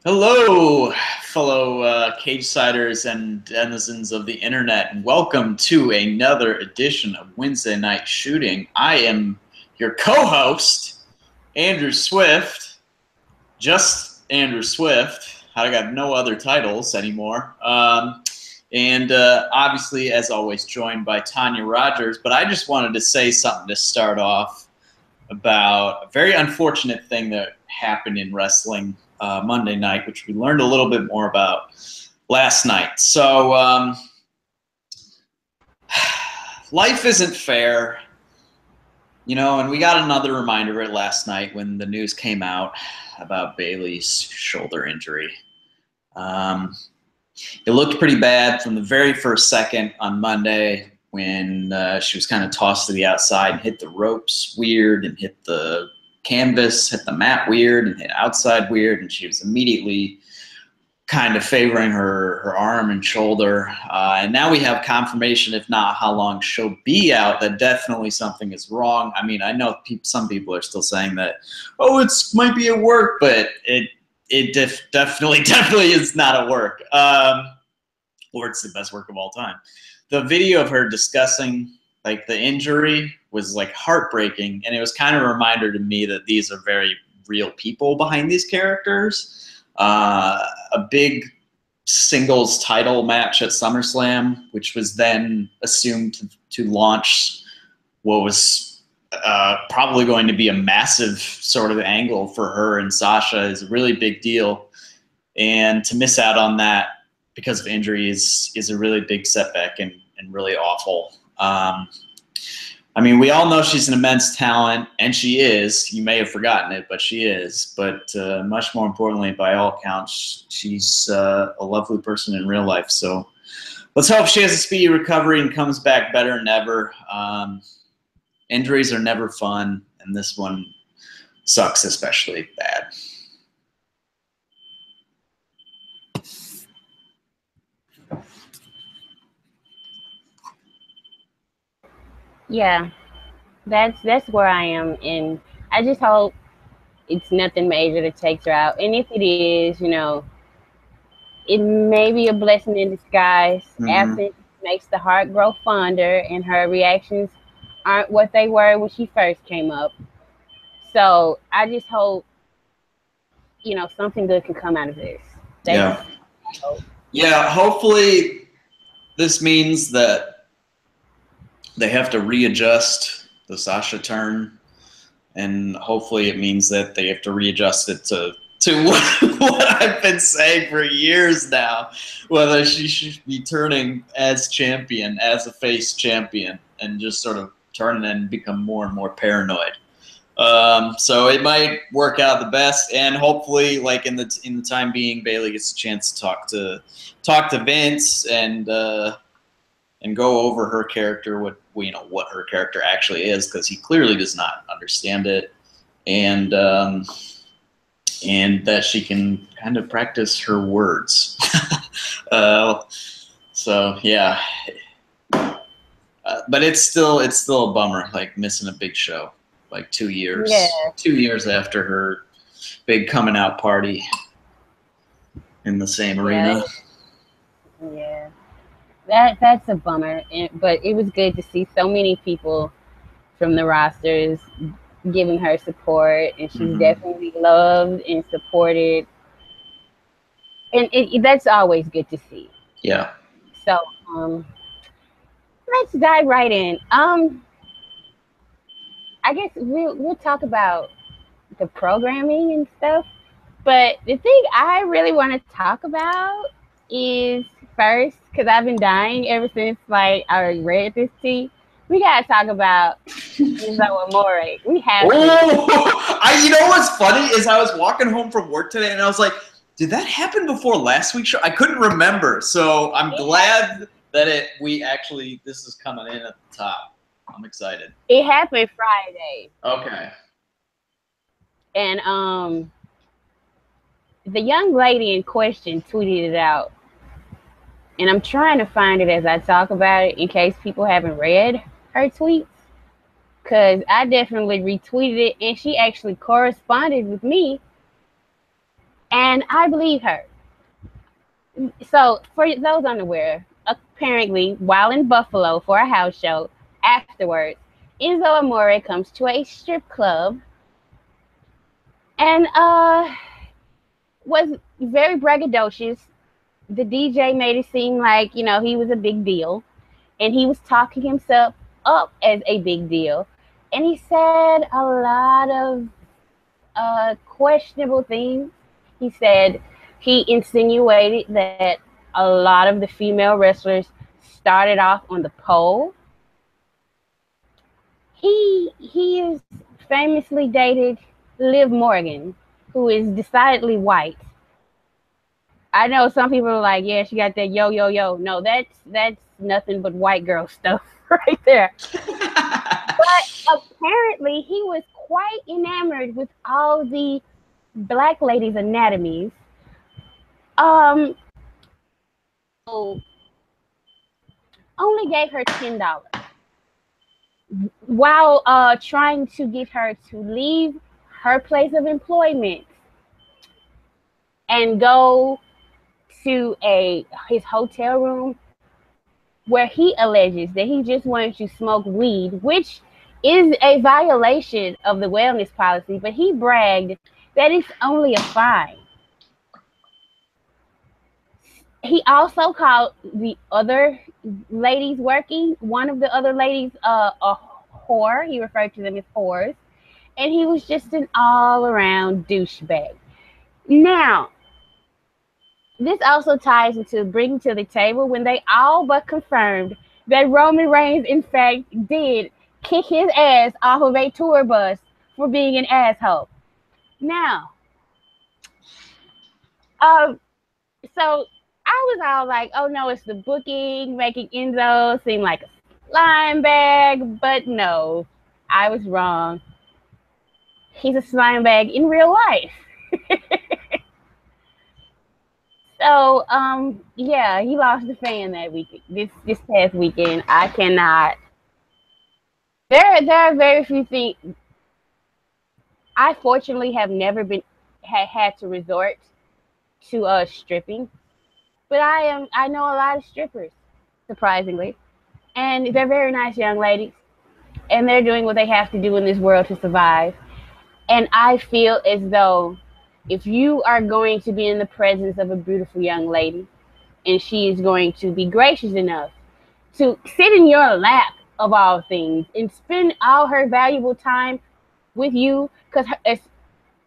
Hello, fellow cage-siders and denizens of the internet, and welcome to another edition of Wednesday Night Shooting. I am your co-host, Andrew Swift, just Andrew Swift. I got no other titles anymore. And obviously, as always, joined by Tanya Rogers. But I just wanted to say something to start off about a very unfortunate thing that happened in wrestling Monday night, which we learned a little bit more about last night. So life isn't fair, you know, and we got another reminder of it last night when the news came out about Bayley's shoulder injury. It looked pretty bad from the very first second on Monday when she was kind of tossed to the outside and hit the ropes weird and hit the canvas, hit the mat weird and hit outside weird, and she was immediately kind of favoring her arm and shoulder. And now we have confirmation, if not how long she'll be out, that definitely something is wrong. I mean, I know some people are still saying that, oh, it's might be at work, but it definitely is not at work. Or it's the best work of all time. The video of her discussing like the injury was like heartbreaking, and it was kind of a reminder to me that these are very real people behind these characters. A big singles title match at SummerSlam, which was then assumed to launch what was probably going to be a massive sort of angle for her and Sasha, is a really big deal. And to miss out on that because of injury is a really big setback and really awful. I mean, we all know she's an immense talent, and she is. You may have forgotten it, but she is. But much more importantly, by all accounts, she's a lovely person in real life. So let's hope she has a speedy recovery and comes back better than ever. Injuries are never fun, and this one sucks especially bad. Yeah, that's where I am, and I just hope it's nothing major that takes her out. And if it is, it may be a blessing in disguise. Absence makes the heart grow fonder, and her reactions aren't what they were when she first came up. So I just hope, something good can come out of this. Yeah, hopefully this means that they have to readjust the Sasha turn, and hopefully it means that they have to readjust it to what I've been saying for years now, whether she should be turning as champion, as a face champion, and just sort of turn and become more and more paranoid. So it might work out the best, and hopefully, like in the time being, Bayley gets a chance to talk to Vince and go over her character, what her character actually is, because he clearly does not understand it, and that she can kind of practice her words. So yeah, but it's still a bummer, like missing a big show, like 2 years, Yeah. 2 years after her big coming out party in the same arena. Yeah. That's a bummer, but it was good to see so many people from the rosters giving her support, and she's definitely loved and supported, and that's always good to see. Yeah. So let's dive right in. I guess we'll talk about the programming and stuff, but the thing I really want to talk about is first, because I've been dying ever since I read this tea. We gotta talk about Enzo Amore. We have to. You know what's funny is I was walking home from work today and I was like, did that happen before last week's show? I couldn't remember, so I'm glad that this is coming in at the top. I'm excited. It happened Friday. Okay. And the young lady in question tweeted it out. And I'm trying to find it as I talk about it in case people haven't read her tweets. Because I definitely retweeted it, and she actually corresponded with me. And And I believe her. So, for those unaware, apparently, while in Buffalo for a house show, afterwards, Enzo Amore comes to a strip club and was very braggadocious. The DJ made it seem like, you know, he was a big deal, and he was talking himself up as a big deal. And he said a lot of questionable things. He said he insinuated that a lot of the female wrestlers started off on the pole. He is famously dated Liv Morgan, who is decidedly white. I know some people are like, yeah, she got that yo yo yo. No, that's nothing but white girl stuff right there. But apparently he was quite enamored with all the black ladies' anatomies. So only gave her $10 while trying to get her to leave her place of employment and go to his hotel room, where he alleges that he just wanted to smoke weed, which is a violation of the wellness policy, but he bragged that it's only a fine. He also called the other ladies working, one of the other ladies, a whore. He referred to them as whores. And he was just an all-around douchebag. Now, this also ties into bringing to the table when they all but confirmed that Roman Reigns, in fact, did kick his ass off of a tour bus for being an asshole. Now, so I was all like, oh no, it's the booking making Enzo seem like a slime bag, but no, I was wrong. He's a slime bag in real life. So, yeah, he lost a fan that week. This past weekend. I cannot. There are very few things. I fortunately have never had to resort to stripping, but I know a lot of strippers, surprisingly, and they're very nice young ladies, and they're doing what they have to do in this world to survive. And I feel as though if you are going to be in the presence of a beautiful young lady, and she is going to be gracious enough to sit in your lap, of all things, and spend all her valuable time with you, because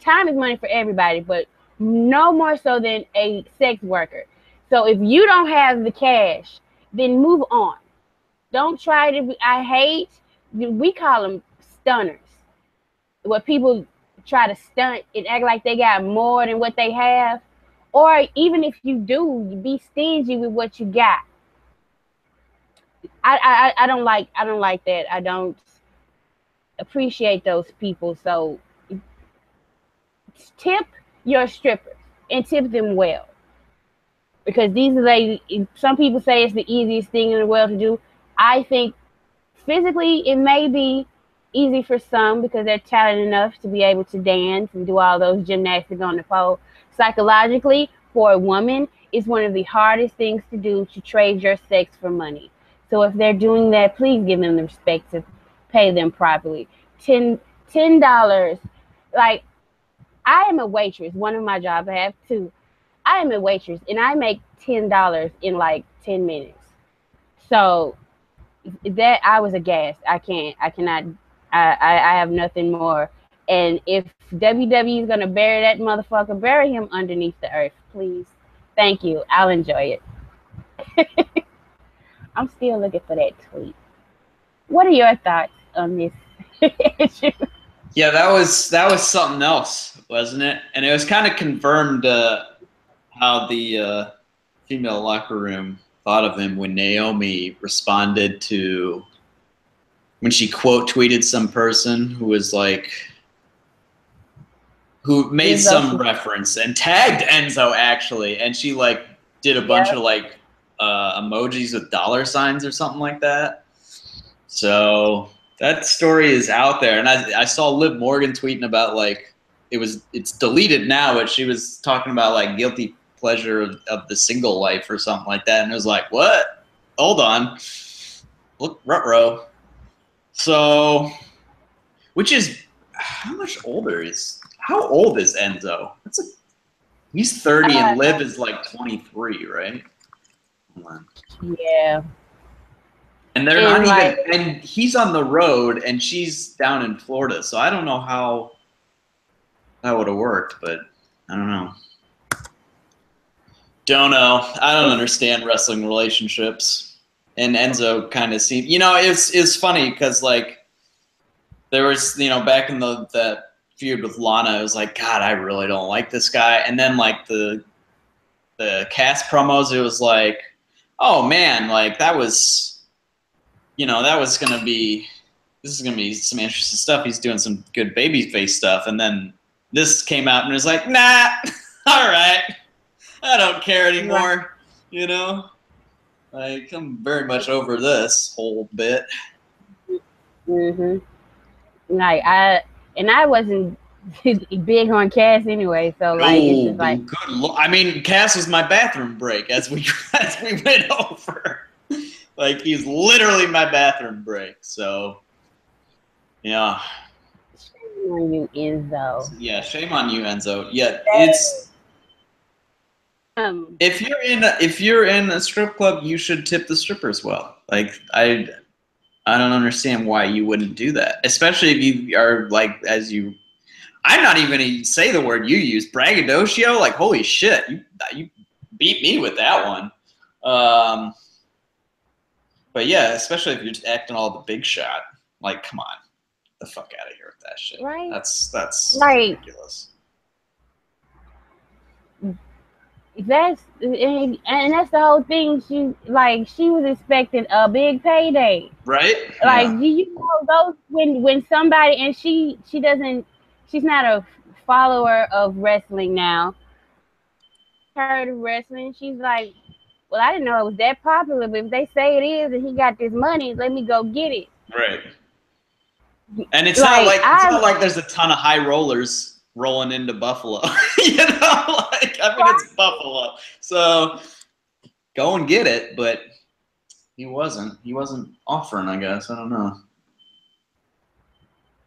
time is money for everybody, but no more so than a sex worker. So if you don't have the cash, then move on. Don't try to. We call them stunners. What people try to stunt and act like they got more than what they have, or even if you do, be stingy with what you got. I don't like that. I don't appreciate those people. So tip your strippers and tip them well, because these ladies, some people say it's the easiest thing in the world to do. I think physically it may be easy for some because they're talented enough to be able to dance and do all those gymnastics on the pole. Psychologically, for a woman, it's one of the hardest things to do, to trade your sex for money. So if they're doing that, please give them the respect to pay them properly. $10. Like, I am a waitress. One of my jobs, I have two. I am a waitress, and I make $10 in like 10 minutes. So that, I was aghast. I cannot. I have nothing more. And if WWE is gonna bury that motherfucker, bury him underneath the earth, please. Thank you. I'll enjoy it. I'm still looking for that tweet. What are your thoughts on this issue? Yeah, that was something else, wasn't it? And it was kind of confirmed how the female locker room thought of him when Naomi responded to, when she quote tweeted some person who was like, who made some reference and tagged Enzo actually, and she like did a bunch of like emojis with dollar signs or something like that. So that story is out there, and I saw Liv Morgan tweeting about like it's deleted now, but she was talking about like guilty pleasure of the single life or something like that, and it was like, what? Hold on, look, ruh-roh. So, which is how old is Enzo? He's 30 and Liv is like 23, right? Hold on. Yeah. And they're not even, and he's on the road and she's down in Florida, so I don't know how that would have worked, but I don't know. I don't understand wrestling relationships. And Enzo kind of seemed, it's funny because like there was, back in that feud with Lana, it was like, God, I really don't like this guy. And then like the cast promos, it was like, oh man, like that was, this is gonna be some interesting stuff. He's doing some good babyface stuff, and then this came out and it was like, nah, all right, I don't care anymore. Like I'm very much over this whole bit. Mhm. Like I wasn't big on Cass anyway, so like it's just like. I mean, Cass was my bathroom break as we went over. Like he's literally my bathroom break. So, yeah. Shame on you, Enzo. Yeah, shame on you, Enzo. Yeah, it's. If you're in a strip club, you should tip the strippers well. Like I don't understand why you wouldn't do that, especially if you are like I'm not even gonna say the word you use, braggadocio. Like holy shit, you beat me with that one. But yeah, especially if you're just acting all the big shot. Like come on, the fuck out of here with that shit. Right? That's like, ridiculous. That's the whole thing. She was expecting a big payday, right? Like those when somebody and she's not a follower of wrestling now. Heard of wrestling, she's like, well, I didn't know it was that popular, but if they say it is and he got this money, let me go get it. Right. And it's not like there's a ton of high rollers rolling into Buffalo. It's Buffalo. So go and get it, but he wasn't offering, I guess. I don't know.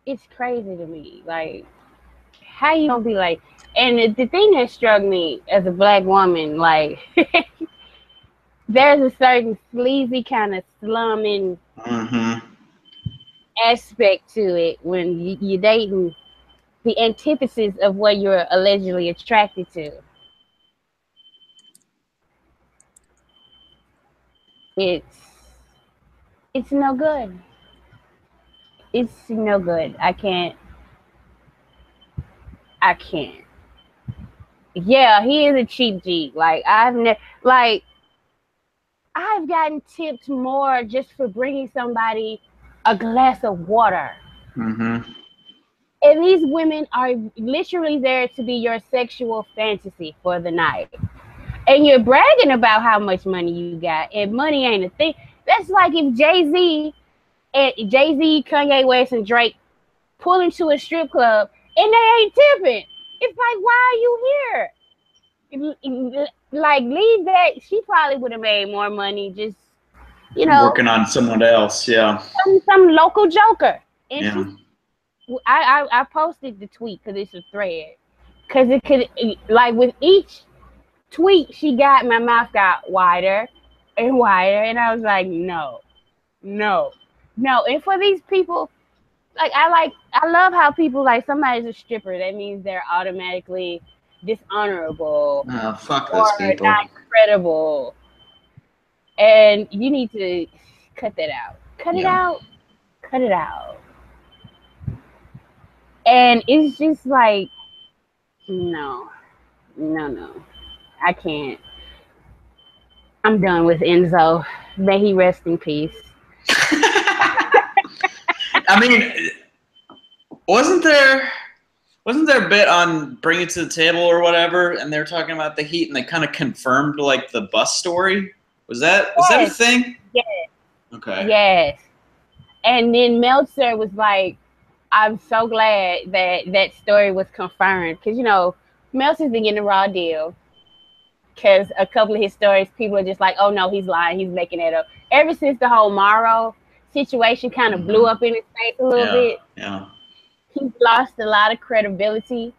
It's crazy to me. Like, how you gonna be like, and the thing that struck me as a black woman, like there's a certain sleazy kind of slumming aspect to it when you're dating the antithesis of what you're allegedly attracted to. It's no good. It's no good. I can't. Yeah, he is a cheap G. Like I've gotten tipped more just for bringing somebody a glass of water. And these women are literally there to be your sexual fantasy for the night. And you're bragging about how much money you got, and money ain't a thing. That's like if Jay-Z, Kanye West, and Drake pull into a strip club and they ain't tipping. It's like, why are you here? Like, leave that. She probably would have made more money just, working on someone else. Yeah. Some local joker. And I posted the tweet because it's a thread. Because it could, like, with each tweet she got, my mouth got wider and wider, and I was like, no. And for these people, I love how people, like, somebody's a stripper, that means they're automatically dishonorable. Fuck those people. Not credible. And you need to cut that out. Cut it out. And it's just like, no. I can't. I'm done with Enzo. May he rest in peace. I mean, wasn't there a bit on Bring It to the Table or whatever, and they're talking about the Heat, and they kind of confirmed like the bus story? Was that a thing? Yes. Okay. Yes. And then Meltzer was like, I'm so glad that that story was confirmed because Meltzer's been getting a raw deal because a couple of his stories, people are just like, oh no, he's lying, he's making it up. Ever since the whole Morrow situation kind of blew up in his face a little bit, he's lost a lot of credibility.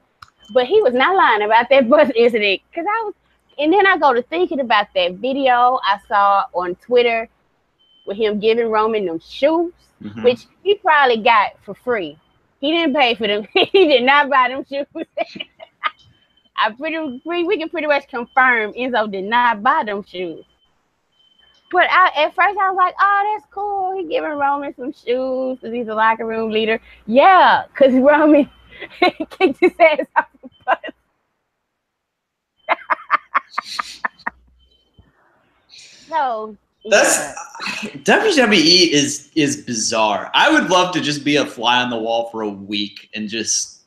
But he was not lying about that bus incident and then I go to thinking about that video I saw on Twitter with him giving Roman them shoes, which he probably got for free. He didn't pay for them. He did not buy them shoes. We can pretty much confirm Enzo did not buy them shoes. But at first I was like, oh, that's cool. He giving Roman some shoes because he's a locker room leader. Yeah, because Roman kicked his ass off the bus. So that's WWE is bizarre. I would love to just be a fly on the wall for a week and just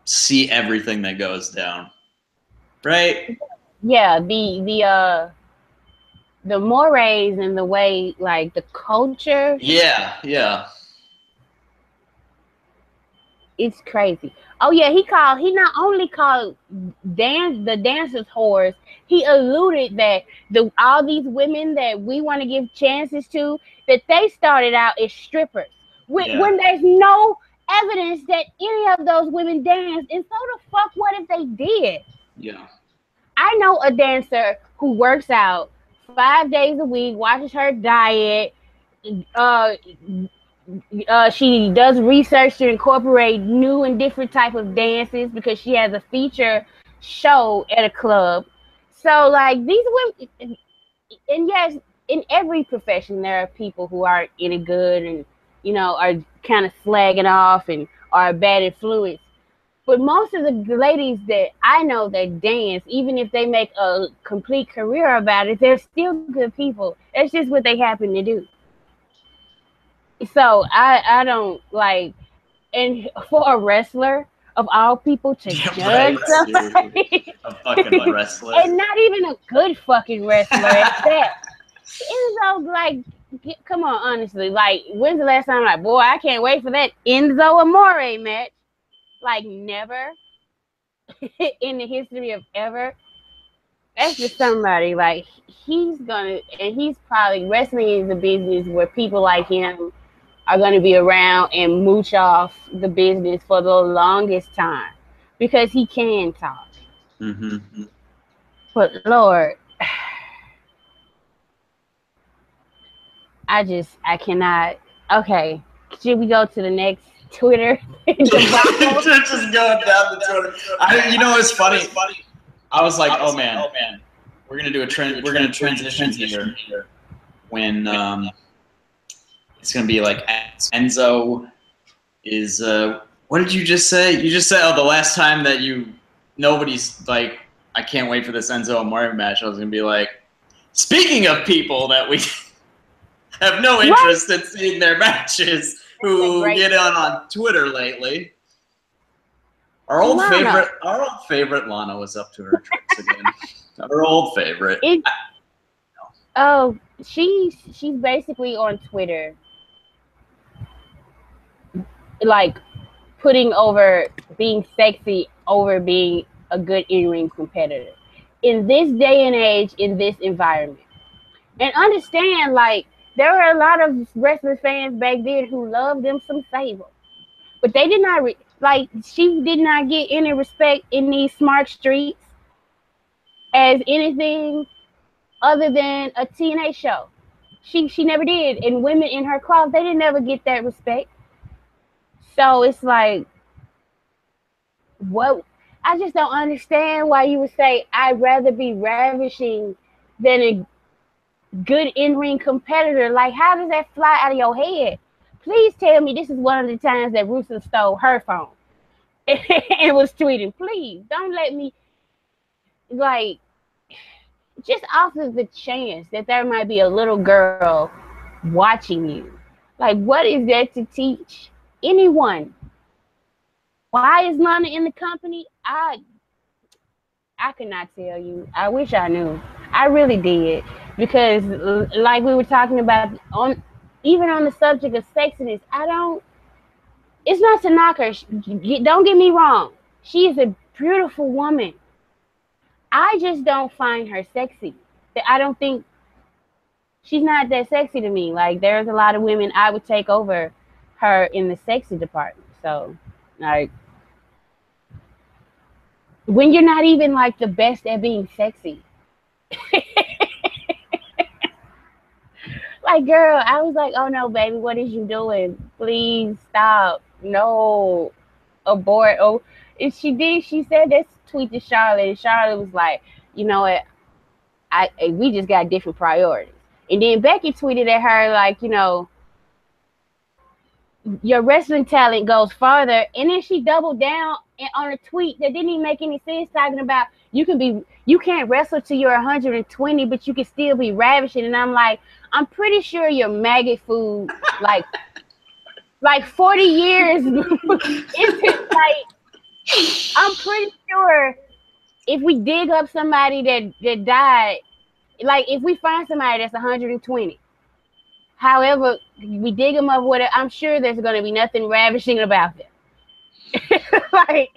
see everything that goes down. Right? Yeah, the mores and the way like the culture. Yeah. It's crazy. Oh yeah, he not only called the dancers whores, he alluded that all these women that we want to give chances to, that they started out as strippers. When there's no evidence that any of those women danced, and so the fuck what if they did? Yeah. I know a dancer who works out 5 days a week, watches her diet, she does research to incorporate new and different type of dances because she has a feature show at a club. So like these women, and yes, in every profession there are people who aren't any good and are kind of slagging off and are a bad influence. But most of the ladies that I know that dance, even if they make a complete career about it, they're still good people. That's just what they happen to do. So I don't like, and for a wrestler of all people to judge somebody, a fucking wrestler, and not even a good fucking wrestler at that. Enzo, like, come on, honestly, like, when's the last time, like, boy, I can't wait for that Enzo Amore match? Like, never in the history of ever. That's just somebody, like, he's probably, wrestling is a business where people like him are going to be around and mooch off the business for the longest time because he can talk. But Lord, I cannot. Okay, should we go to the next Twitter? Just going down the Twitter. It's funny. I was like, oh man, we're gonna do we're gonna transition here when it's gonna be like Enzo is what did you just say? You just said the last time that nobody's like, I can't wait for this Enzo Amore match. I was gonna be like, speaking of people that we have no interest in seeing their matches who get on Twitter lately. Our old favorite Lana was up to her tricks again. Our old favorite. She's basically on Twitter, like putting over being sexy over being a good in-ring competitor in this day and age, in this environment. And understand, like, there were a lot of wrestling fans back then who loved them some Sable, but they did not she did not get any respect in these smart streets as anything other than a TNA show. She never did. And women in her class, they didn't never get that respect. So it's like, what? I just don't understand why you would say I'd rather be ravishing than a good in-ring competitor. Like, how does that fly out of your head? Please tell me this is one of the times that Rusev stole her phone and was tweeting. Please don't let me, like, just off of the chance that there might be a little girl watching you. Like, what is that to teach anyone? Why is Lana in the company? I could not tell you. I wish I knew. I really did. Because like we were talking about, even on the subject of sexiness, I don't It's not to knock her. Don't get me wrong. She is a beautiful woman. I just don't find her sexy. I don't think she's not that sexy to me. Like there's a lot of women I would take over her in the sexy department. So, like when you're not even like the best at being sexy. Like, girl, I was like, oh no, baby, what is you doing? Please stop. No, abort. Oh, and she did. She said this tweet to Charlotte, and Charlotte was like, you know what? We just got different priorities. And then Becky tweeted at her like, you know, your wrestling talent goes farther. And then she doubled down on a tweet that didn't even make any sense, talking about you can't wrestle till you're 120, but you can still be ravishing. And I'm like, I'm pretty sure your maggot food, like 40 years into like, I'm pretty sure if we dig up somebody that died, like if we find somebody that's 120, however we dig them up with it, I'm sure there's going to be nothing ravishing about them. Like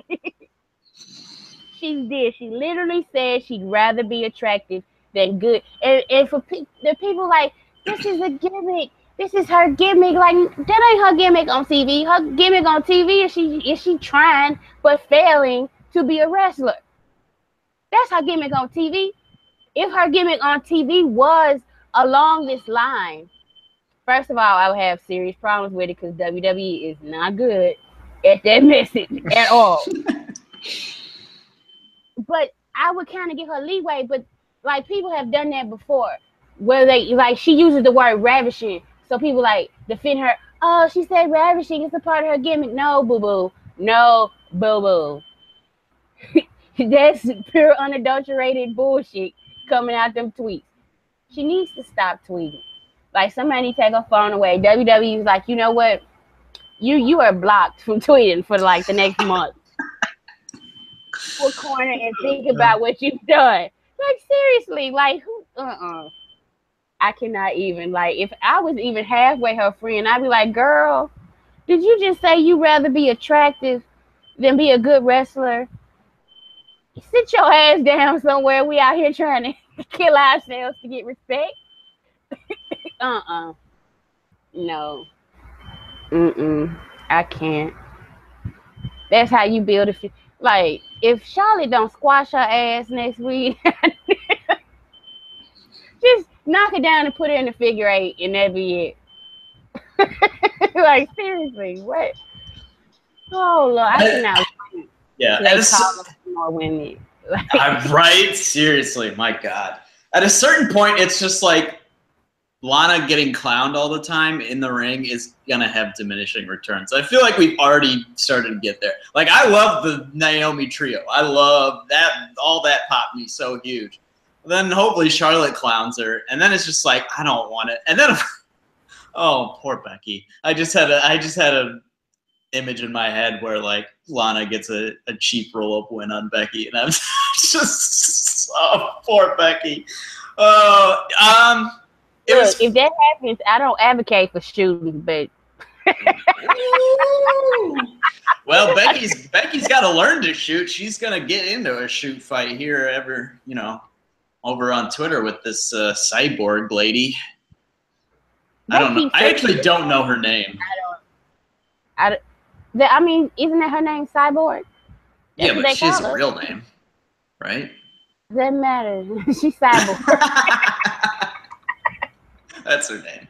she did. She literally said she'd rather be attractive than good. And for the people like, this is a gimmick. This is her gimmick. Like that ain't her gimmick on TV. Her gimmick on TV is she trying but failing to be a wrestler. That's her gimmick on TV. If her gimmick on TV was along this line, first of all, I would have serious problems with it because WWE is not good at that message at all. But I would kind of give her leeway. But like people have done that before, where they like she uses the word ravishing, so people like defend her. Oh, she said ravishing is a part of her gimmick. No, boo boo. No, boo boo. That's pure unadulterated bullshit coming out them tweets. She needs to stop tweeting. Like somebody take her phone away. WWE is like, you know what? You are blocked from tweeting for like the next month. Go corner and think about what you've done. Like seriously, like who? I cannot even. Like if I was even halfway her friend, I'd be like, girl, did you just say you rather be attractive than be a good wrestler? Sit your ass down somewhere. We out here trying to kill ourselves to get respect. No. I can't. That's how you build a like if Charlotte don't squash her ass next week, just knock her down and put her in the figure 8 and that'd be it. Like seriously, what? Oh Lord, I cannot. Yeah, they call us more women. Right? Seriously, my God. At a certain point, it's just like Lana getting clowned all the time in the ring is gonna have diminishing returns. I feel like we've already started to get there. Like I love the Naomi trio. I love that. All that popped me so huge. Then hopefully Charlotte clowns her, and then it's just like I don't want it. And then, oh, poor Becky. I just had a image in my head where like Lana gets a cheap roll-up win on Becky, and I'm just poor Becky. Look, if that happens, I don't advocate for shooting, but well, Becky's got to learn to shoot. She's gonna get into a shoot fight here, over on Twitter with this cyborg lady. I don't know. I actually don't know her name. I mean, isn't that her name, Cyborg? Yeah, but she has a real name, right? Doesn't matter. She's Cyborg. That's her name.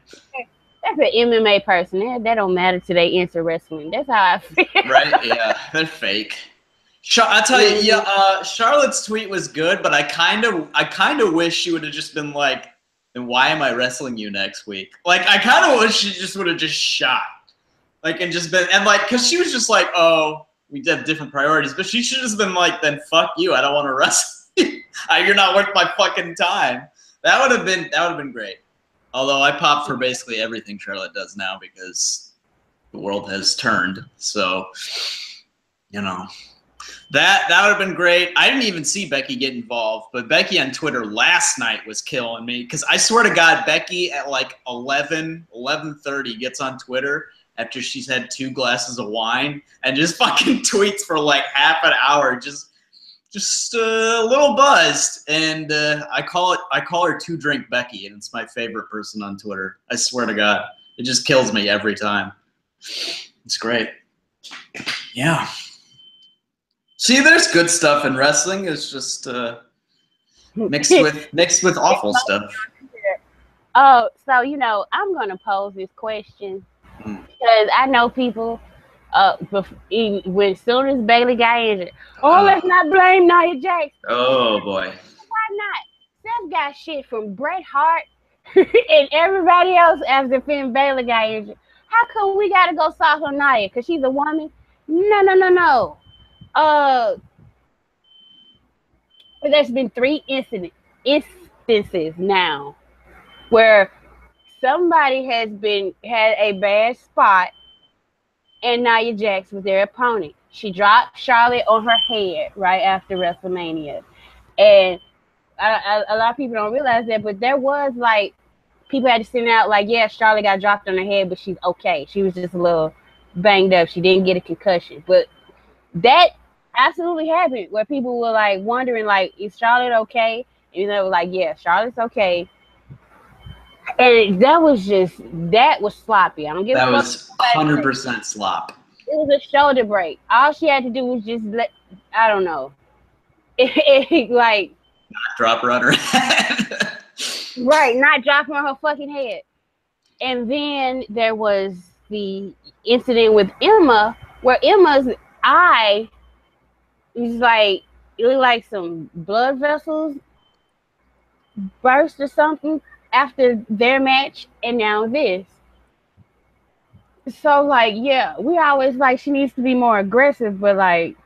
That's an MMA person. That don't matter to they enter wrestling. That's how I feel. Right? Yeah, they're fake. I tell you, yeah. Charlotte's tweet was good, but I kind of wish she would have just been like, "Then why am I wrestling you next week?" Like, I kind of wish she just would have just shot, like, and just been because she was just like, "Oh, we have different priorities," but she should have just been like, "Then fuck you. I don't want to wrestle you. You're not worth my fucking time." That would have been great. Although I pop for basically everything Charlotte does now because the world has turned. So, that would have been great. I didn't even see Becky get involved, but Becky on Twitter last night was killing me because I swear to God, Becky at like 11:30 gets on Twitter after she's had 2 glasses of wine and just fucking tweets for like half an hour, just a little buzzed. And I call her 2 Drink Becky, and it's my favorite person on Twitter. I swear to God, it just kills me every time. It's great. Yeah. See, there's good stuff in wrestling. It's just mixed with awful stuff. Oh, so I'm gonna pose this question because I know people. When soon as Bayley got injured, let's not blame Nia Jax. Oh boy. Why not? Seth got shit from Bret Hart and everybody else after Finn Bayley got injured. How come we gotta go soft on Nia? Because she's a woman? No. There's been 3 instances now where somebody had a bad spot and Nia Jax was their opponent. She dropped Charlotte on her head right after WrestleMania. And a lot of people don't realize that, but there was like, people had to send out like, yeah, Charlotte got dropped on her head, but she's okay. She was just a little banged up. She didn't get a concussion. But that absolutely happened where people were like wondering, like, is Charlotte okay? And they were like, yeah, Charlotte's okay. And that was sloppy. I don't give a fuck. That was 100% slop. It was a shoulder break. All she had to do was just I don't know. Like, not drop her on her head. Right, not dropping on her fucking head. And then there was the incident with Emma, where Emma's eye is like, it looked like some blood vessels burst or something after their match, and now this. So, like, yeah, we always like she needs to be more aggressive, but like,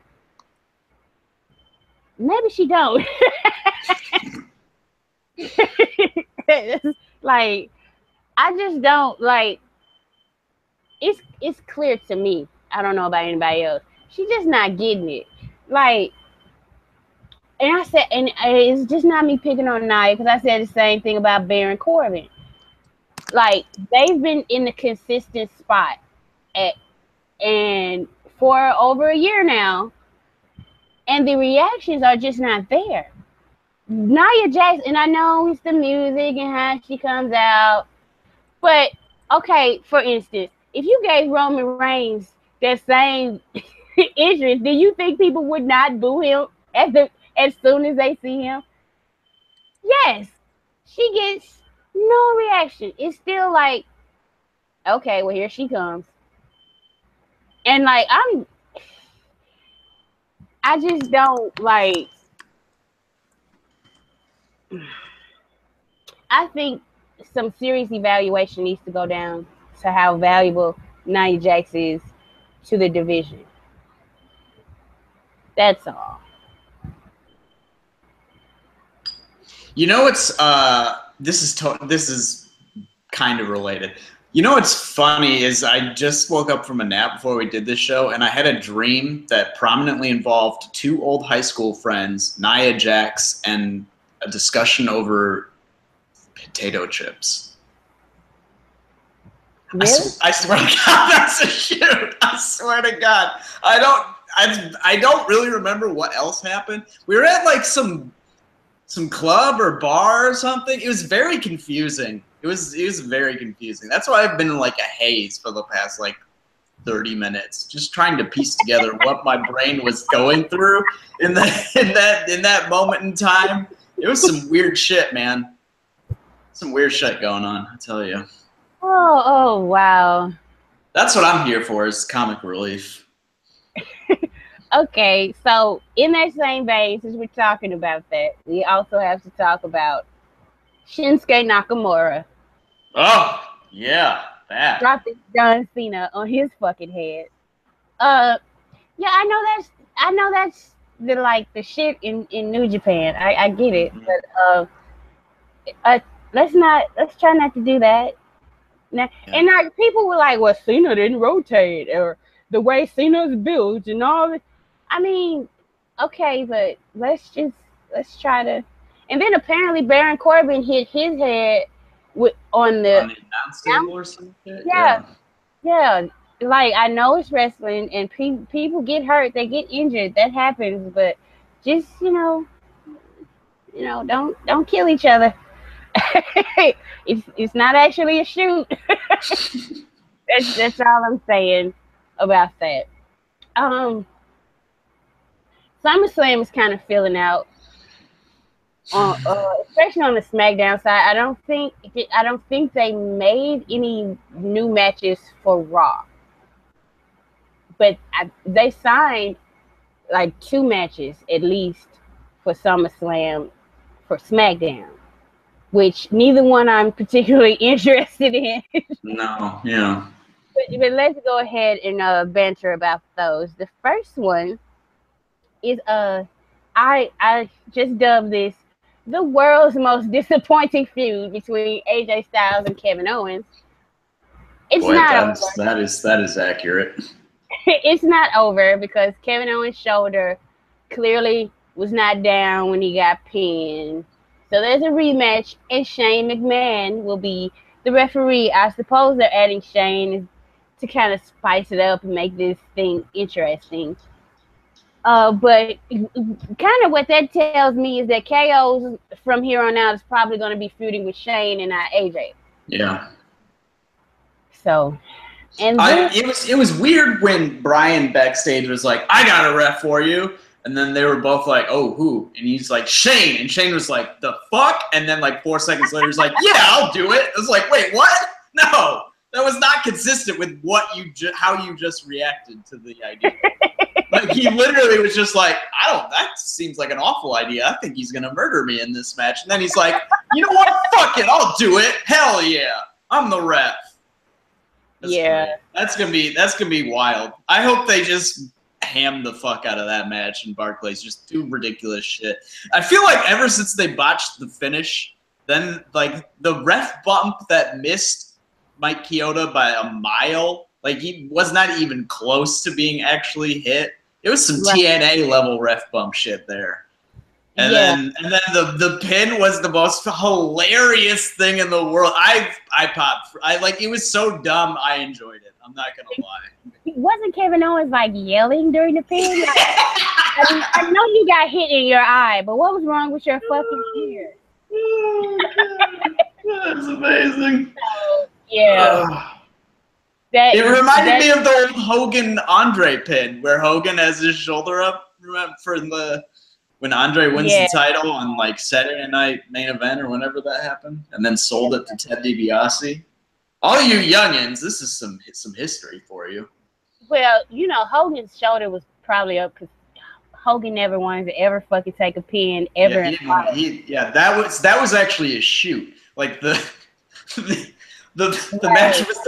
maybe she don't. Like, I just don't like. It's clear to me. I don't know about anybody else. She's just not getting it. Like, and I said, and it's just not me picking on Nia, because I said the same thing about Baron Corbin. Like, they've been in the consistent spot and for over a year now, and the reactions are just not there. Nia Jax, and I know it's the music and how she comes out, but okay, for instance, if you gave Roman Reigns that same entrance, do you think people would not boo him as soon as they see him? Yes. She gets no reaction. It's still like, okay, well, here she comes. And like, I just don't like, I think some serious evaluation needs to go down to how valuable Nia Jax is to the division. That's all. You know, it's this is kind of related. You know what's funny is I just woke up from a nap before we did this show, and I had a dream that prominently involved 2 old high school friends, Nia Jax, and a discussion over potato chips. Really? I swear to God, that's a shoot. I swear to God, I don't really remember what else happened. We were at like some club or bar or something. It was very confusing. It was very confusing. That's why I've been in like a haze for the past like 30 minutes, just trying to piece together what my brain was going through in that moment in time. It was some weird shit, man. Some weird shit going on, I tell you. Oh, wow. That's what I'm here for, is comic relief. Okay, so in that same vein, since we're talking about that, we also have to talk about Shinsuke Nakamura. Oh, yeah, that. Dropping John Cena on his fucking head. Yeah, I know that's the shit in New Japan. I get it, but let's try not to do that. Now, yeah. And like, people were like, well, Cena didn't rotate, or the way Cena's built and all that. I mean, okay, but let's try to. And then apparently Baron Corbin hit his head on the announce table or something. Yeah. like, I know it's wrestling and people get hurt, they get injured, that happens, but just, don't kill each other. It's not actually a shoot. That's all I'm saying about that. SummerSlam is kind of filling out on, especially on the SmackDown side. I don't think they made any new matches for Raw, but they signed like 2 matches at least for SummerSlam for SmackDown, which neither one I'm particularly interested in. No, yeah. But let's go ahead and banter about those. The first one is I just dubbed this the world's most disappointing feud between AJ Styles and Kevin Owens. It's Boy, not over. that is accurate. It's not over because Kevin Owens' shoulder clearly was not down when he got pinned. So there's a rematch, and Shane McMahon will be the referee. I suppose they're adding Shane to kind of spice it up and make this thing interesting. But kind of what that tells me is that KO's from here on out is probably going to be feuding with Shane and not AJ. Yeah. So, and it was weird when Brian backstage was like, "I got a ref for you," and then they were both like, "Oh, who?" And he's like, "Shane," and Shane was like, "The fuck?" And then like 4 seconds later, he's like, "Yeah, I'll do it." I was like, "Wait, what? No, that was not consistent with what how you just reacted to the idea." Like, he literally was just like, that seems like an awful idea. I think he's going to murder me in this match. And then he's like, you know what? Fuck it. I'll do it. Hell yeah. I'm the ref. That's great. That's going to be wild. I hope they just ham the fuck out of that match in Barclays. Just do ridiculous shit. I feel like ever since they botched the finish, then like the ref bump that missed Mike Chioda by a mile, like he was not even close to being actually hit. It was some TNA level ref bump shit there. And then the pin was the most hilarious thing in the world. I popped. It was so dumb. I enjoyed it. I'm not gonna lie. Wasn't Kevin Owens like yelling during the pin? Like, I know you got hit in your eye, but what was wrong with your fucking ear? That's amazing. Yeah. It reminded me of the old Hogan Andre pin where Hogan has his shoulder up. Remember when Andre wins the title on like Saturday Night Main Event or whenever that happened, and then sold it to Ted DiBiase. All you youngins, this is some history for you. Well, Hogan's shoulder was probably up because Hogan never wanted to ever fucking take a pin ever. Yeah, that was actually a shoot. Like the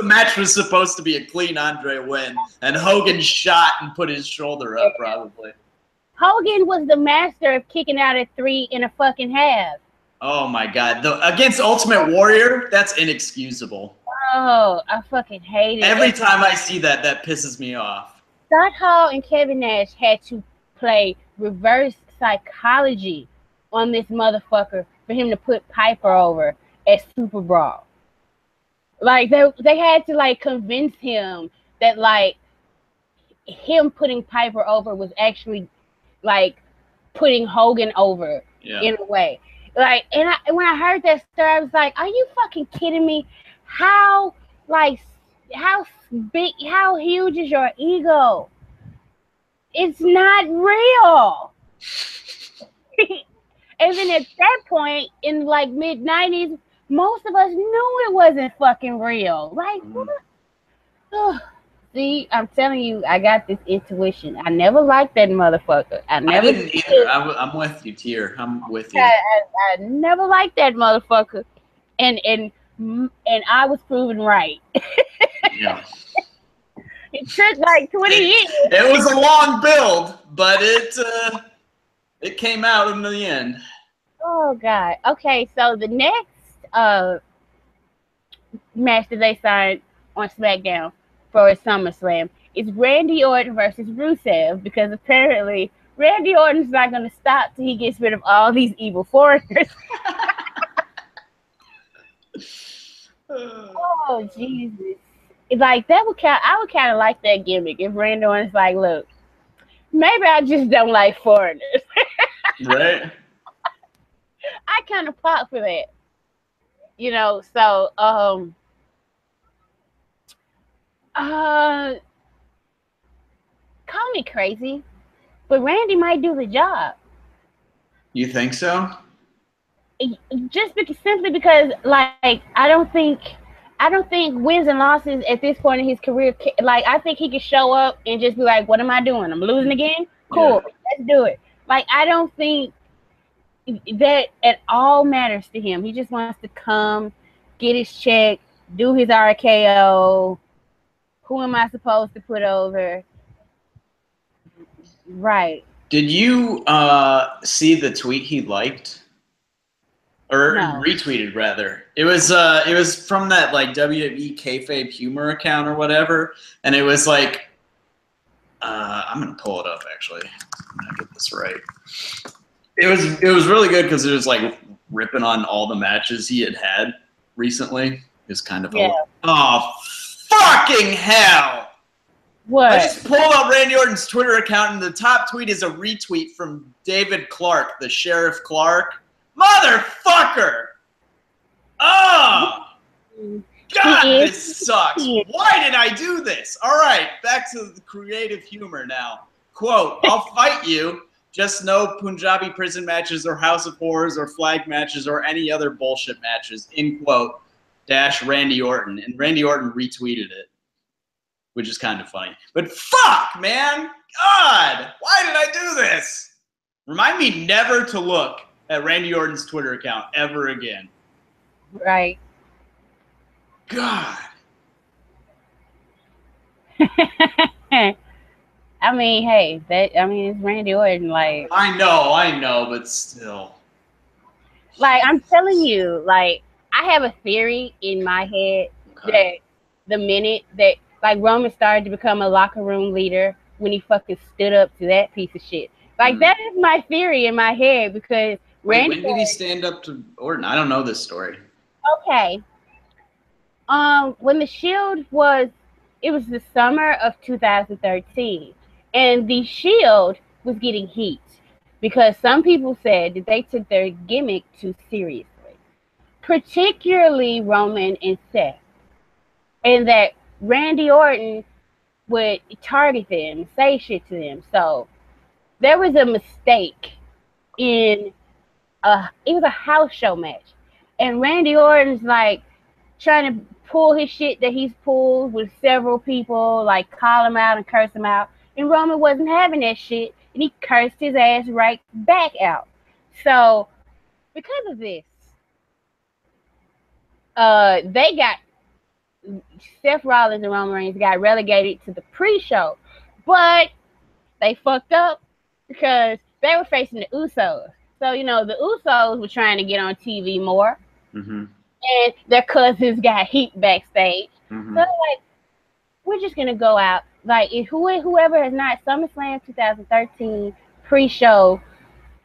match was supposed to be a clean Andre win, and Hogan shot and put his shoulder up probably. Hogan was the master of kicking out at 3 1/2. Oh my God! Against Ultimate Warrior, that's inexcusable. Oh, I fucking hate it. Every time I see that pisses me off. Scott Hall and Kevin Nash had to play reverse psychology on this motherfucker for him to put Piper over at Super Brawl. Like, they had to, like, convince him that, like, him putting Piper over was actually, like, putting Hogan over in a way. Like, and when I heard that story, I was like, are you fucking kidding me? How huge is your ego? It's not real. And then at that point, in, like, mid-90s, most of us knew it wasn't fucking real. Like, what? See, I'm telling you, I got this intuition. I never liked that motherfucker. I didn't either. I'm with you, Tier. I'm with you. I never liked that motherfucker, and I was proven right. Yeah. It took like 20 years. It was a long build, but it came out in the end. Oh God. Okay, so the next match that they signed on SmackDown for SummerSlam is Randy Orton versus Rusev, because apparently Randy Orton's not going to stop till he gets rid of all these evil foreigners. Oh Jesus! like that would kind. I would kind of like that gimmick if Randy Orton's like, look, maybe I just don't like foreigners. Right. I kind of pop for that, you know. So, uh, call me crazy, but Randy might do the job. You think so? Just because, simply because, like, I don't think wins and losses at this point in his career. Like, I think he could show up and just be like, "What am I doing? I'm losing again. Cool, Yeah. let's do it." Like, I don't think that at all matters to him. He just wants to come, get his check, do his RKO. Who am I supposed to put over? Right. Did you see the tweet he liked? Or No. retweeted rather. It was from that like WWE kayfabe humor account or whatever, and it was like I'm gonna pull it up actually. I'm gonna get this right. It was really good because it was like ripping on all the matches he had recently. It was kind of oh fucking hell! What? I just pulled up Randy Orton's Twitter account, and the top tweet is a retweet from David Clark, the Sheriff Clark. Motherfucker! Oh! God, this sucks. Why did I do this? All right, back to the creative humor now. Quote, I'll fight you. Just no Punjabi prison matches or House of Horrors or flag matches or any other bullshit matches. In quote, dash Randy Orton. And Randy Orton retweeted it, which is kind of funny. But fuck, man! God! Why did I do this? Remind me never to look at Randy Orton's Twitter account ever again. Right. God. I mean, hey, it's Randy Orton. Like, I know, but still. Like, I'm telling you, like, I have a theory in my head that the minute that, like, Roman started to become a locker room leader when he fucking stood up to that piece of shit. Like, that is my theory in my head because Randy. When did he stand up to Orton? I don't know this story. Okay. When the Shield it was the summer of 2013, and the Shield was getting heat because some people said that they took their gimmick too seriously, particularly Roman and Seth, and that Randy Orton would target them, say shit to them. So there was a mistake it was a house show match, and Randy Orton's like trying to pull his shit that he's pulled with several people, like call him out and curse him out, and Roman wasn't having that shit, and he cursed his ass right back out. So because of this, they got Seth Rollins and Roman Reigns got relegated to the pre-show, but they fucked up because they were facing the Usos. So, you know, the Usos were trying to get on TV more. Mm-hmm. And their cousins got heat backstage. Mm-hmm. So they're like, we're just going to go out. Like, if whoever has not, SummerSlam 2013 pre-show,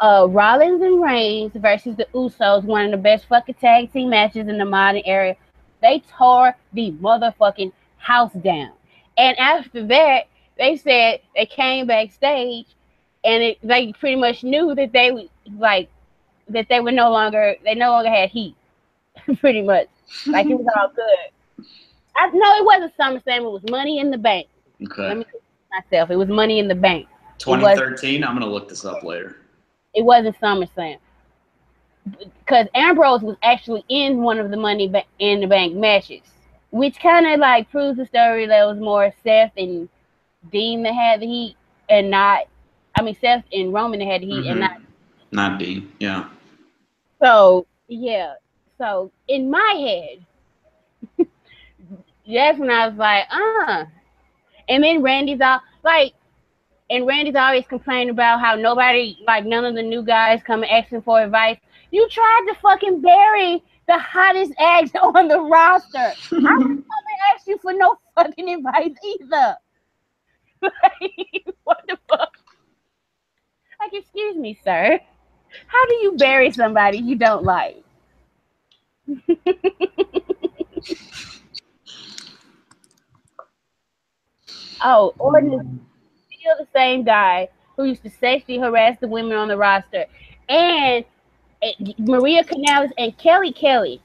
Rollins and Reigns versus the Usos, one of the best fucking tag team matches in the modern era. They tore the motherfucking house down. And after that, they said they came backstage and they pretty much knew that they no longer had heat. Pretty much. Like, it was all good. No, it wasn't SummerSlam, it was Money in the Bank. Okay. Let me correct myself. It was Money in the Bank. 2013? I'm gonna look this up later. It wasn't SummerSlam. Because Ambrose was actually in one of the Money in the Bank matches, which kind of like proves the story that it was more Seth and Dean that had the heat, and Seth and Roman that had the heat, and not Dean. Yeah. So yeah. So in my head, that's when I was like, And then Randy's always complaining about how none of the new guys come asking for advice. You tried to fucking bury the hottest act on the roster. I didn't come and ask you for no fucking advice either. Like, what the fuck? Like, excuse me, sir. How do you bury somebody you don't like? Oh, Orton is still the same guy who used to sexually harass the women on the roster. And Maria Canales and Kelly,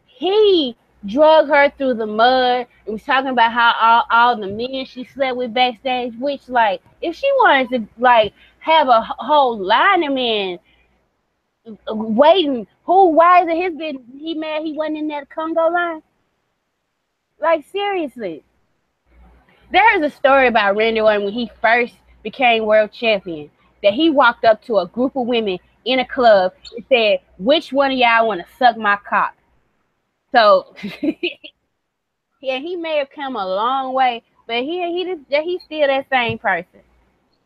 he drug her through the mud and was talking about how all the men she slept with backstage, which, like, if she wanted to, like, have a whole line of men waiting, why is it his business? He mad he wasn't in that Congo line? Like, seriously. There's a story about Randy Orton when he first became world champion, that he walked up to a group of women in a club and said, which one of y'all want to suck my cock? So, yeah, he may have come a long way, but he's still that same person.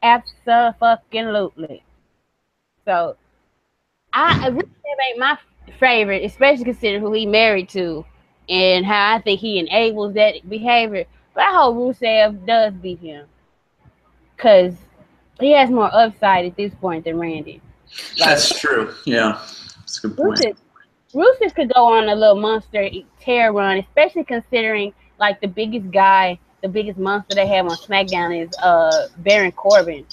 Absolutely. So, Rusev ain't my favorite, especially considering who he married to and how I think he enables that behavior. But I hope Rusev does beat him, because he has more upside at this point than Randy. Like, that's true. Yeah, that's a good point. Rusev could go on a little monster tear run, especially considering, like, the biggest monster they have on SmackDown is Baron Corbin.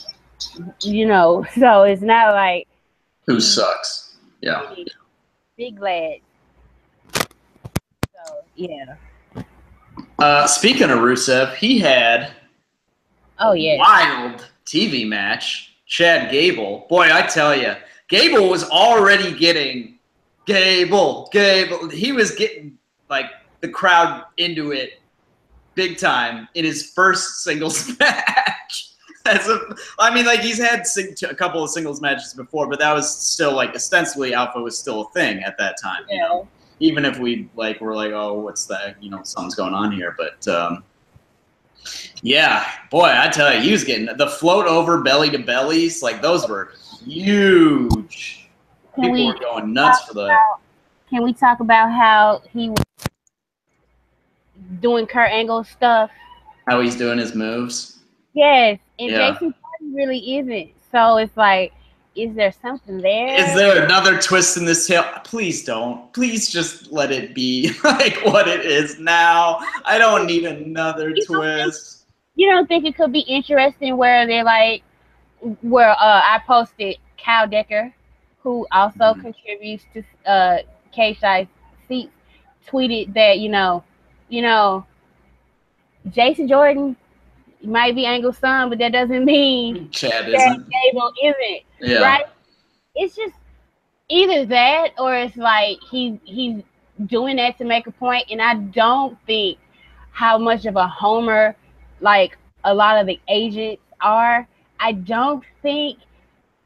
You know, so it's not like who sucks. Yeah. Big lad. So yeah. Speaking of Rusev, he had a wild TV match. Chad Gable. Boy, I tell you, Gable was already getting Gable. He was getting, like, the crowd into it big time in his first singles match. I mean, like, he's had a couple of singles matches before, but that was still, like, ostensibly Alpha was still a thing at that time. Yeah. You know, even if we, like, were like, oh, what's that? You know, something's going on here. But yeah, boy, I tell you, he was getting the float over belly to bellies. Like, those were huge. People were going nuts for that. Can we talk about how he was doing Kurt Angle stuff? How he's doing his moves? Yes, and Jason really isn't. So it's like, is there something there? Is there another twist in this tale? Please don't. Please just let it be like what it is now. I don't need another twist. You don't think it could be interesting where they're like, I posted Kyle Decker, who also contributes to K-Shy Seats, tweeted that, you know, Jason Jordan might be Angle's son, but that doesn't mean Chad isn't. Gable isn't. Yeah. Right? It's just either that, or it's like he's doing that to make a point. And I don't think how much of a homer, like, a lot of the agents are. I don't think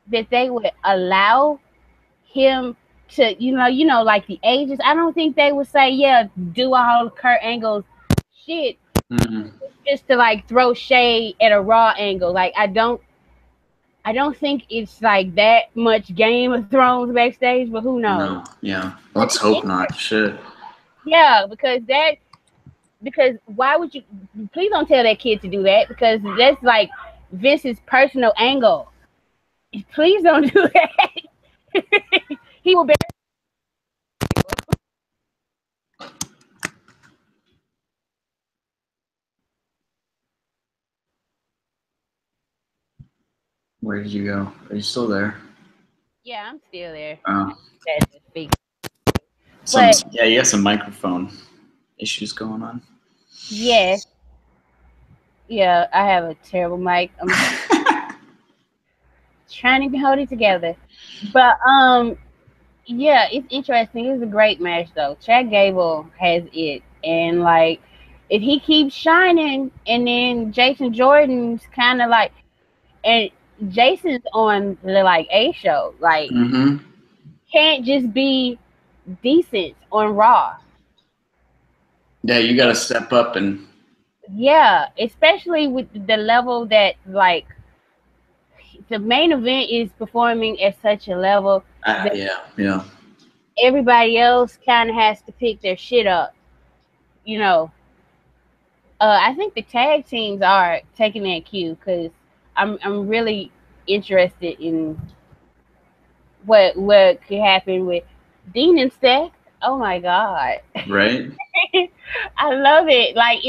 that they would allow him to, you know, like the agents. I don't think they would say, yeah, do all Kurt Angle's shit. Just to, like, throw shade at a Raw Angle. Like, I don't think it's like that much Game of Thrones backstage, but who knows? No, yeah. Let's hope not. Shit. Yeah, because why would you? Please don't tell that kid to do that, because that's like Vince's personal angle. Please don't do that. He will be. Where did you go? Are you still there? Yeah, I'm still there. Oh. Yeah, you have some microphone issues going on. Yes. Yeah, I have a terrible mic. I'm trying to hold it together. But yeah, it's interesting. It's a great match though. Chad Gable has it, and, like, if he keeps shining, and then Jason Jordan's kind of like, and Jason's on the, like, A show, like, can't just be decent on Raw. Yeah, you got to step up and. Yeah, especially with the level that, like, the main event is performing at such a level. Yeah. Everybody else kind of has to pick their shit up, you know. I think the tag teams are taking that cue, because I'm really interested in what could happen with Dean and Steph. Oh my God! Right. I love it. Like,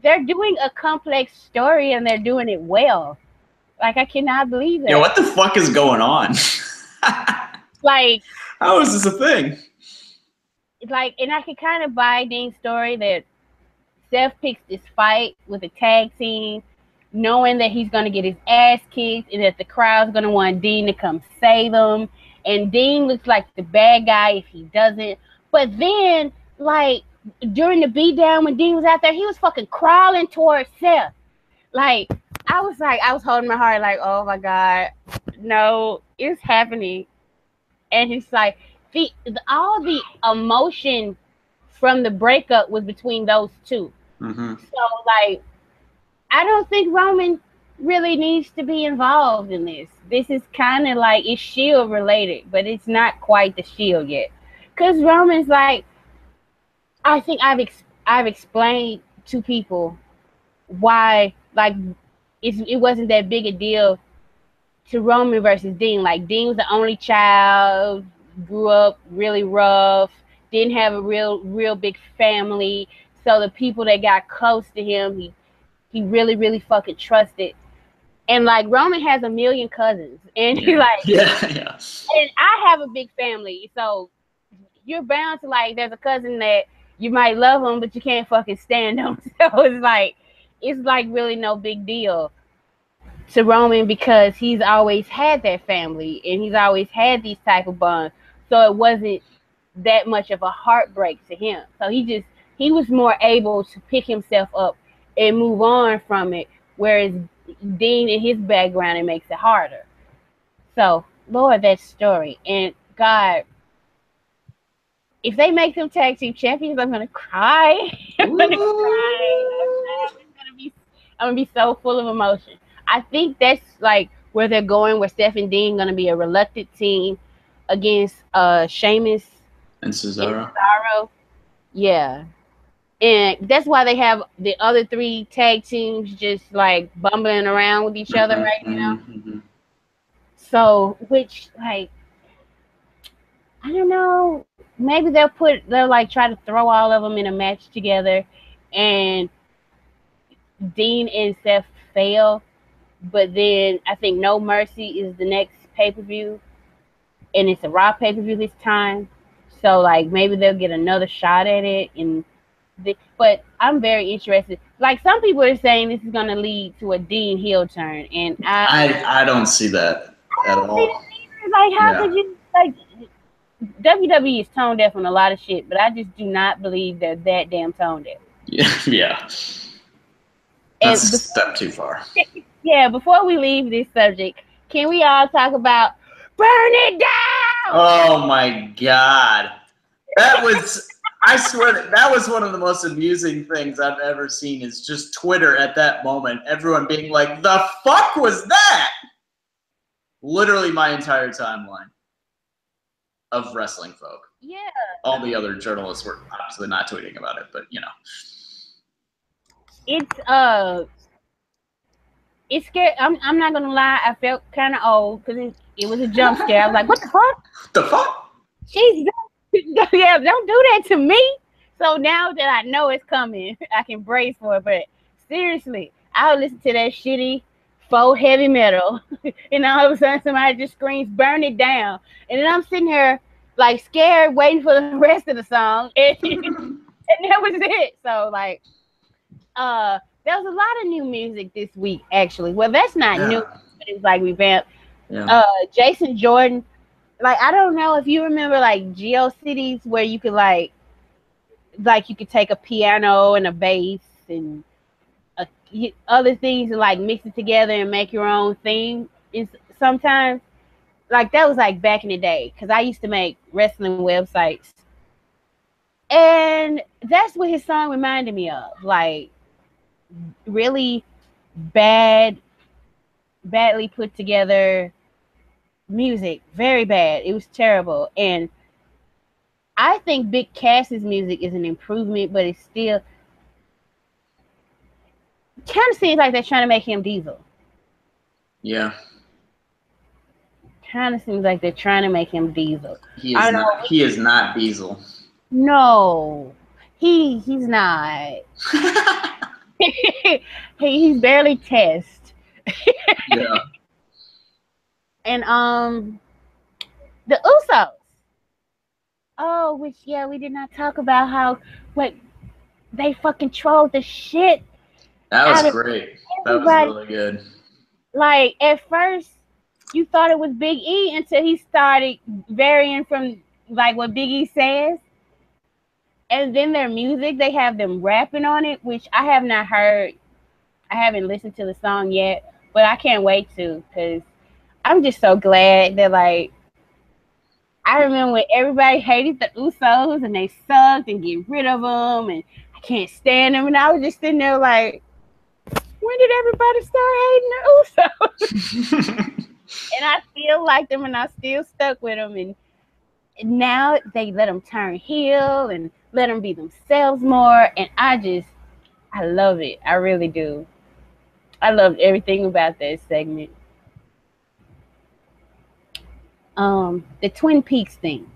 they're doing a complex story and they're doing it well. Like, I cannot believe that. Yeah, what the fuck is going on? Like, how is this a thing? Like, and I can kind of buy Dean's story that Seth picks this fight with a tag team, knowing that he's going to get his ass kicked and that the crowd's going to want Dean to come save him. And Dean looks like the bad guy if he doesn't. But then, like, during the beatdown when Dean was out there, he was fucking crawling towards Seth. Like, I was holding my heart like, oh my God, no, it's happening. And it's like, all the emotion from the breakup was between those two. Mm-hmm. So, like, I don't think Roman really needs to be involved in this. This is kind of like, it's Shield related, but it's not quite the Shield yet. Because Roman's like, I think I've explained to people why, like, it wasn't that big a deal to Roman versus Dean. Like, Dean was the only child, grew up really rough, didn't have a real big family. So the people that got close to him, he really, really fucking trusted. And like, Roman has a million cousins, and he like, yeah. And I have a big family, so you're bound to, like, there's a cousin that you might love him, but you can't fucking stand him. So it's like really no big deal to Roman because he's always had that family and he's always had these type of bonds. So it wasn't that much of a heartbreak to him. So he was more able to pick himself up and move on from it. Whereas Dean and his background, it makes it harder. So, Lord, that story. And God, if they make them tag team champions, I'm gonna cry. I'm gonna be so full of emotion. I think that's like where they're going, where Steph and Dean gonna be a reluctant team against Sheamus and Cesaro. Yeah. And that's why they have the other three tag teams just like bumbling around with each other right now. Mm-hmm. So, which, like, I don't know, maybe they'll like try to throw all of them in a match together and Dean and Seth fail, but then I think No Mercy is the next pay-per-view and it's a Raw pay-per-view this time. So like maybe they'll get another shot at it but I'm very interested. Like, some people are saying this is going to lead to a Dean heel turn, and I don't see that at all. Like, how could you, like, WWE is tone deaf on a lot of shit, but I just do not believe they're that damn tone deaf. Yeah. That's a step too far. Yeah, before we leave this subject, can we all talk about Burn It Down? Oh my God. That was, I swear, that was one of the most amusing things I've ever seen is just Twitter at that moment. Everyone being like, the fuck was that? Literally my entire timeline of wrestling folk. Yeah. All the other journalists were obviously not tweeting about it, but you know. It's scary. I'm not gonna lie, I felt kind of old because it was a jump scare. I was like, what the fuck? The fuck? Jeez, yeah, don't do that to me. So now that I know it's coming, I can brace for it. But seriously, I'll listen to that shitty faux heavy metal, and all of a sudden somebody just screams, "Burn it down!" And then I'm sitting here like scared, waiting for the rest of the song, and that was it. So like, there was a lot of new music this week, actually. Well, that's not new, but it was like revamped. Yeah. Jason Jordan. Like, I don't know if you remember like GeoCities where you could like you could take a piano and a bass and other things and like mix it together and make your own thing. Sometimes, like, that was like back in the day because I used to make wrestling websites, and that's what his song reminded me of. Like, really badly put together music, very bad. It was terrible. And I think Big Cass's music is an improvement, but it's still kind of seems like they're trying to make him Diesel. Yeah. Kind of seems like they're trying to make him Diesel. He is not Diesel. No, he's not. He's barely test. Yeah. And the Usos. Oh, which we did not talk about how what they fucking trolled the shit That was out of great. That was everybody. really good. Like at first, you thought it was Big E until he started varying from like what Big E says, and then their music they have them rapping on it, which I have not heard. I haven't listened to the song yet, but I can't wait to because I'm just so glad that like I remember when everybody hated the Usos and they sucked and get rid of them and I can't stand them, and I was just sitting there like, when did everybody start hating the Usos? And I still like them and I still stuck with them, and now they let them turn heel and let them be themselves more, and I love it. I really do. I loved everything about that segment. The Twin Peaks thing.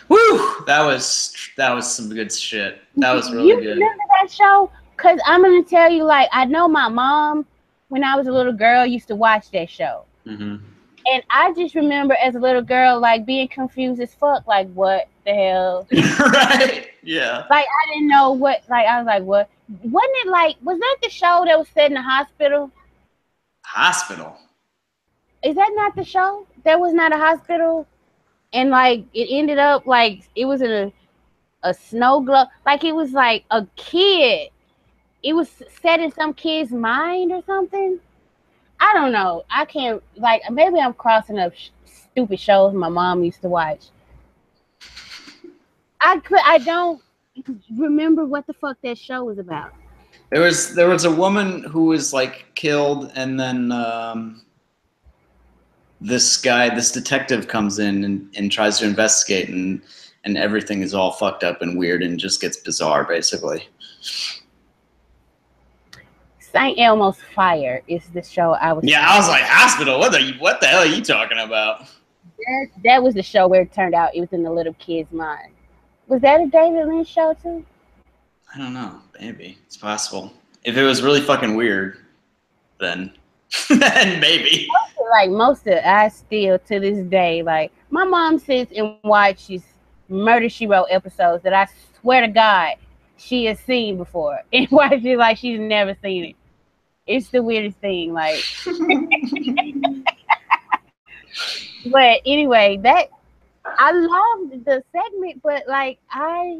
Woo! That was some good shit. That was really You good. remember that show? Cause I'm gonna tell you, like, I know my mom, when I was a little girl, used to watch that show, Mm-hmm. and I just remember as a little girl, like, being confused as fuck, like, what the hell? Right? Yeah. Like, I didn't know what. Like, I was like, what? Wasn't it like? Was that the show that was set in the hospital? Hospital. Is that not the show? That was not a hospital, and like, it ended up like it was in a snow globe. Like, it was like a kid. It was set in some kid's mind or something. I don't know. I can't, like, maybe I'm crossing up stupid shows my mom used to watch. I don't remember what the fuck that show was about. There was a woman who was like killed, and then this detective comes in and tries to investigate, and everything is all fucked up and weird and just gets bizarre, basically. St. Elmo's Fire is the show I was. Yeah, I was like, hospital. What the hell are you talking about? That was the show where it turned out it was in the little kid's mind. Was that a David Lynch show too? I don't know. Maybe it's possible. If it was really fucking weird, then maybe. Like most of, I still to this day, like my mom sits and watches Murder She Wrote episodes that I swear to God she has seen before, and watches like she's never seen it. It's the weirdest thing, like. But anyway, that I loved the segment, but like are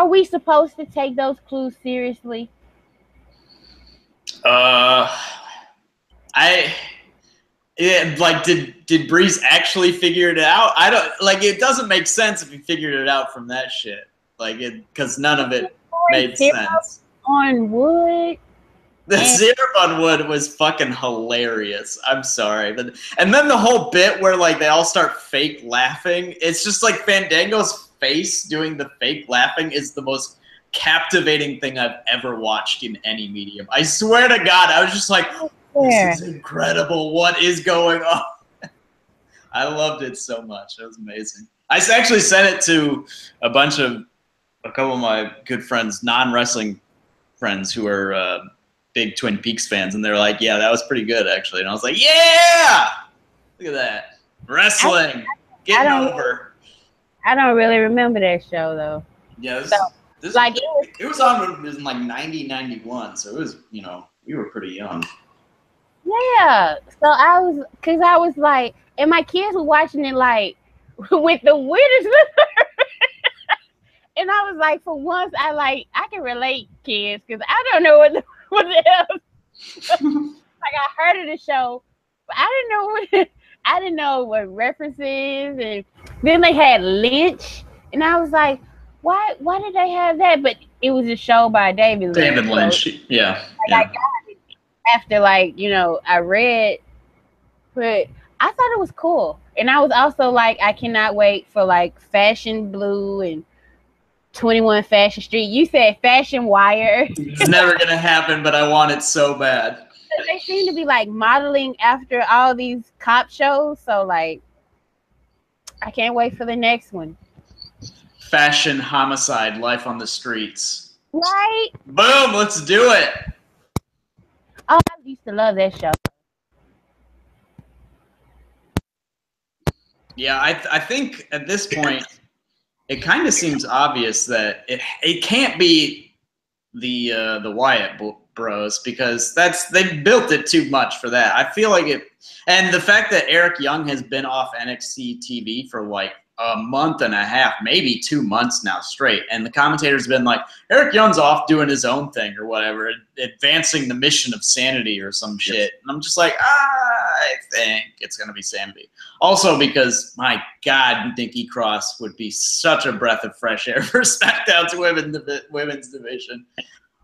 we supposed to take those clues seriously? Like, did Breeze actually figure it out? I don't like. It doesn't make sense if he figured it out from that shit. Like because none of it made sense. On wood. The syrup on wood was fucking hilarious. I'm sorry, but and then the whole bit where like they all start fake laughing. It's just like Fandango's face doing the fake laughing is the most captivating thing I've ever watched in any medium. I swear to God, I was just like, this is incredible. What is going on? I loved it so much. It was amazing. I actually sent it to a couple of my good friends, non-wrestling friends who are big Twin Peaks fans, and they're like, yeah, that was pretty good, actually. And I was like, yeah! Look at that. Wrestling. Getting over. I don't really remember that show, though. Yeah, it was on in like 90, 91, so it was, we were pretty young. Yeah. So I was like, and my kids were watching it like with the weirdest and I was like, for once, I can relate, kids, because I don't know what the hell. Like I heard of the show, but I didn't know what references, and then they had Lynch, and I was like, why did they have that? But it was a show by David Lynch. David Lynch, yeah. I got it after I read, but I thought it was cool, and I was also like, I cannot wait for like Fashion Blue and 21 Fashion Street. You said Fashion Wire. It's never gonna happen, but I want it so bad. They seem to be like modeling after all these cop shows, so like I can't wait for the next one. Fashion Homicide, Life on the Streets. Right? Boom, let's do it. Oh, I used to love that show. Yeah, I think at this point, it kind of seems obvious that it can't be the Wyatt Bros, because they've built it too much for that. I feel like it, and the fact that Eric Young has been off NXT TV for like a month and a half, maybe 2 months now straight, and the commentators have been like, Eric Young's off doing his own thing or whatever, advancing the mission of sanity or some shit. And I'm just like, I think it's gonna be sanity. Also because, my God, Nikki Cross would be such a breath of fresh air for SmackDown's women's division.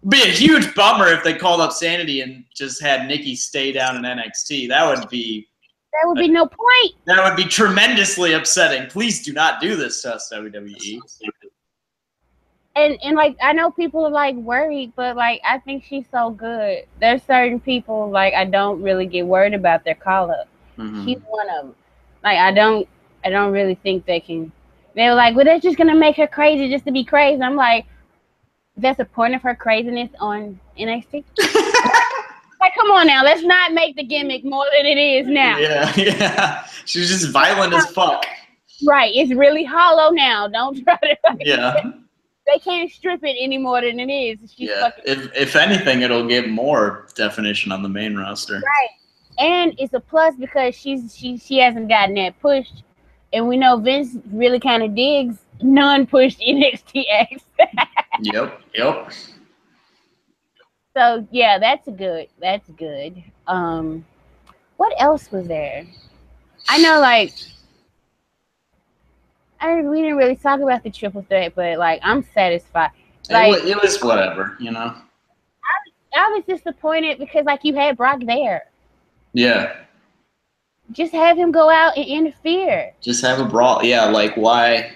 It'd be a huge bummer if they called up Sanity and just had Nikki stay down in NXT. That would be no point. That would be tremendously upsetting. Please do not do this to us, WWE. And like, I know people are like worried, but like, I think she's so good. There's certain people like I don't really get worried about their call up. Mm-hmm. She's one of them. Like, I don't really think they can. They're like, well, they're just gonna make her crazy just to be crazy. I'm like, that's the point of her craziness on NXT. Like, come on now, let's not make the gimmick more than it is now. Yeah. She's just violent as fuck. Right, it's really hollow now. Don't try to. Yeah. They can't strip it any more than it is. She's fucking. If anything, it'll give more definition on the main roster. Right, and it's a plus because she hasn't gotten that pushed, and we know Vince really kind of digs non-pushed NXT X. Yep. So yeah, that's good. What else was there? I know, like, we didn't really talk about the triple threat, but like, I'm satisfied. Like, it was whatever, you know. I was disappointed because like you had Brock there. Yeah. Just have him go out and interfere. Just have a brawl. Yeah, like why?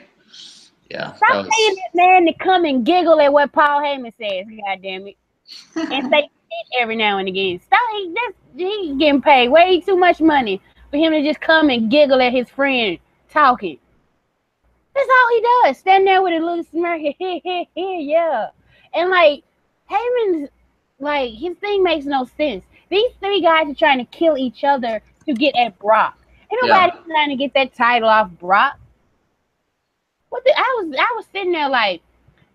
Yeah. Stop paying that man to come and giggle at what Paul Heyman says. God damn it. And say shit every now and again. Stop. He's getting paid way too much money for him to just come and giggle at his friend talking. That's all he does. Stand there with a little smirk. Yeah. And like, Heyman's, like, his thing makes no sense. These three guys are trying to kill each other to get at Brock. Ain't nobody trying to get that title off Brock. I was sitting there like,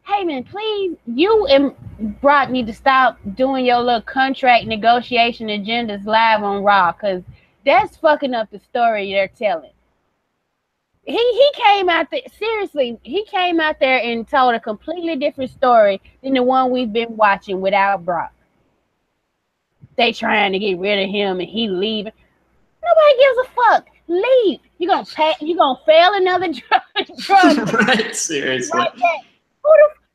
Heyman, please, you and Brock need to stop doing your little contract negotiation agendas live on Raw, because that's fucking up the story they're telling. He came out there, seriously, he came out there and told a completely different story than the one we've been watching without Brock. They trying to get rid of him and he leaving. Nobody gives a fuck. Leave. You gonna fail another drug. Right, seriously.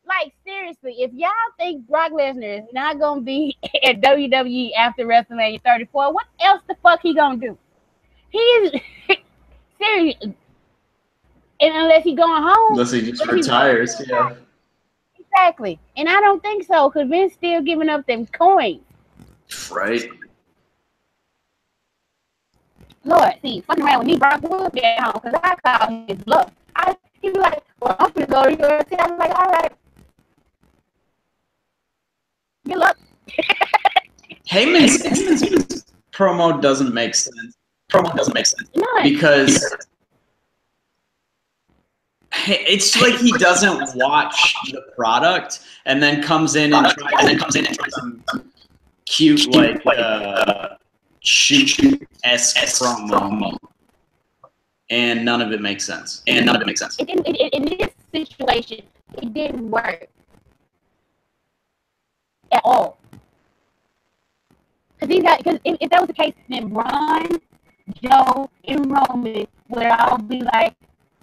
Like, seriously, if y'all think Brock Lesnar is not gonna be at WWE after WrestleMania 34, what else the fuck he gonna do? He is serious. And unless he going home. Unless he just retires, yeah. Exactly. And I don't think so, because Vince still giving up them coins. Right. Lord, see, fucking around with me, Brock would be at home, because I call his bluff. He'd be like, well, I'm gonna go to UFC. I'm like, all right. Good luck. Heyman's promo doesn't make sense. Because it's like he doesn't watch the product and then comes in and tries some cute, like, shoot-esque promo. And none of it makes sense. In this situation, it didn't work at all. Because if that was the case, then Braun, Joe, and Roman would all be like,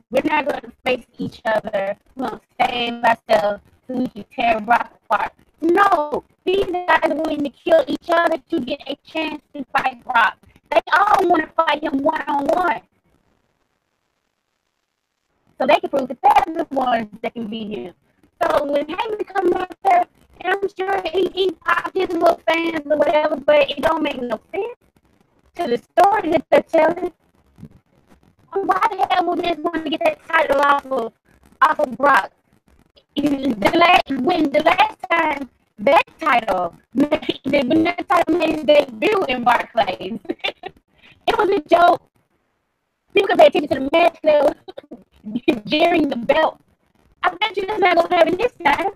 we're not going to face each other. We're going to save ourselves so we can tear Brock apart. No, these guys are willing to kill each other to get a chance to fight Brock. They all want to fight him one-on-one. So they can prove that they're the ones that can beat him. So when Heyman comes out there, and I'm sure he popped his little fans or whatever, but it don't make no sense to the story that they're telling. Why the hell would Vince want to get that title off of Brock? When the last time that title made its debut in Barclays, it was a joke. People could pay attention to the match that was jeering the belt. I bet you that's not gonna happen this time.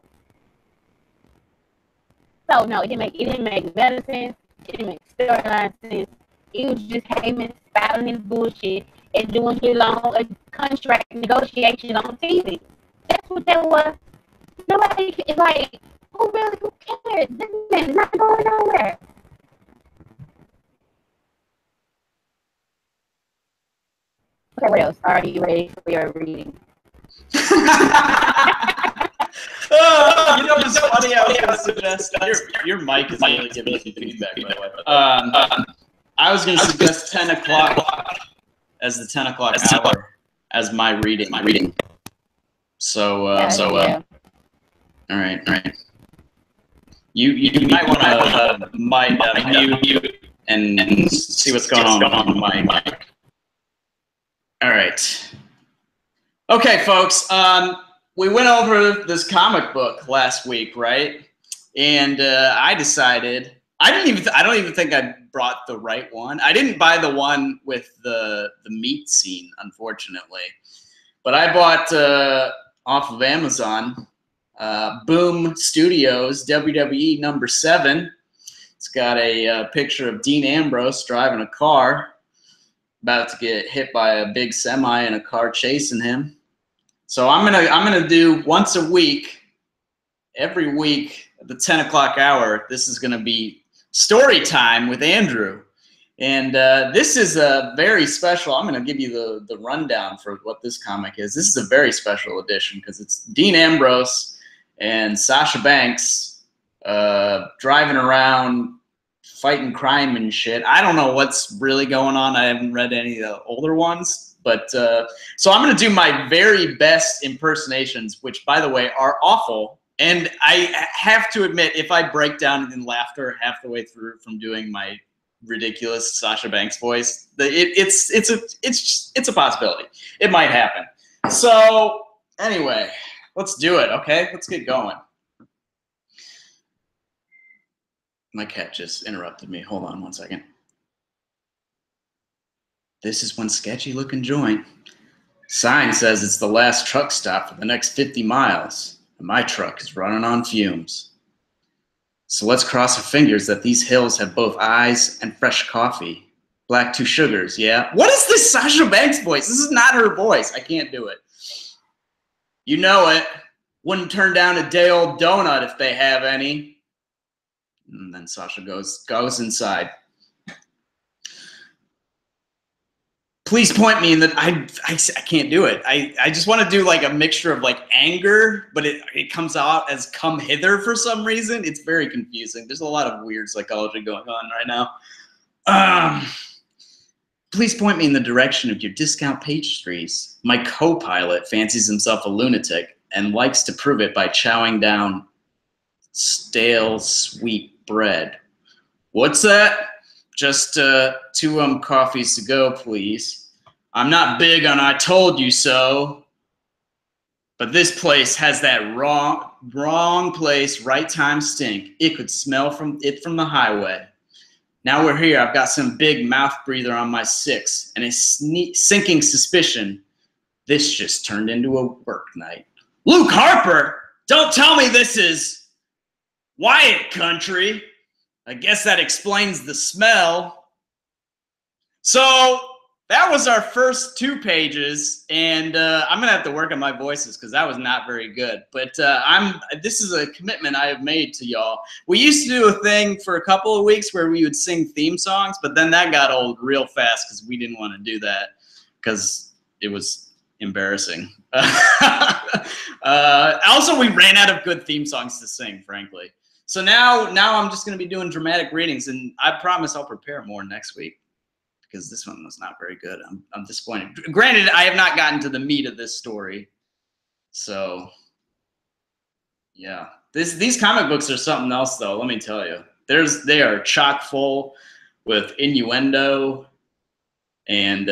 So no, it didn't make medicine. It didn't make storyline sense. It was just Heyman spouting his bullshit and doing his long contract negotiations on TV. That's what that was. Nobody is like, who cares? This man is not going nowhere. Okay, what else? Are you ready for your reading? Oh, you know what's funny? I was going to suggest your mic is really giving me feedback, by the way. I was going to suggest 10 o'clock as the 10 o'clock hour as my reading. So, all right. You might want to mute and see what's going on my mic. All right. Okay, folks. We went over this comic book last week, right? And I decided I don't even think I brought the right one. I didn't buy the one with the meat scene, unfortunately, but I bought off of Amazon. Boom Studios WWE #7. It's got a picture of Dean Ambrose driving a car, about to get hit by a big semi and a car chasing him. So I'm gonna do once a week, every week at the 10 o'clock hour. This is gonna be story time with Andrew, and this is a very special. I'm gonna give you the rundown for what this comic is. This is a very special edition because it's Dean Ambrose and Sasha Banks driving around fighting crime and shit. I don't know what's really going on. I haven't read any of the older ones, but so I'm going to do my very best impersonations, which, by the way, are awful. And I have to admit, if I break down in laughter half the way through from doing my ridiculous Sasha Banks voice, it's a possibility. It might happen. So anyway, let's do it. Okay, let's get going. My cat just interrupted me. Hold on one second. This is one sketchy looking joint. Sign says it's the last truck stop for the next 50 miles. And my truck is running on fumes. So let's cross our fingers that these hills have both eyes and fresh coffee. Black 2 sugars, yeah? What is this Sasha Banks voice? This is not her voice. I can't do it. You know it. Wouldn't turn down a day-old donut if they have any. And then Sasha goes inside. Please point me in the. I can't do it. I just want to do like a mixture of like anger, but it comes out as come hither for some reason. It's very confusing. There's a lot of weird psychology going on right now. Please point me in the direction of your discount pastries. My co-pilot fancies himself a lunatic and likes to prove it by chowing down stale sweet bread. What's that? Just 2 coffees to go, please. I'm not big on I told you so, but this place has that wrong place, right time stink. It could smell from the highway. Now we're here. I've got some big mouth breather on my 6 and a sinking suspicion this just turned into a work night. Luke Harper, don't tell me this is Wyatt country. I guess that explains the smell. So that was our first 2 pages, and I'm gonna have to work on my voices because that was not very good. But this is a commitment I have made to y'all. We used to do a thing for a couple of weeks where we would sing theme songs, but then that got old real fast because we didn't want to do that because it was embarrassing. Also, we ran out of good theme songs to sing, frankly. So now I'm just going to be doing dramatic readings, and I promise I'll prepare more next week because this one was not very good. I'm disappointed. Granted, I have not gotten to the meat of this story. So, yeah. These comic books are something else, though, let me tell you. They are chock full with innuendo and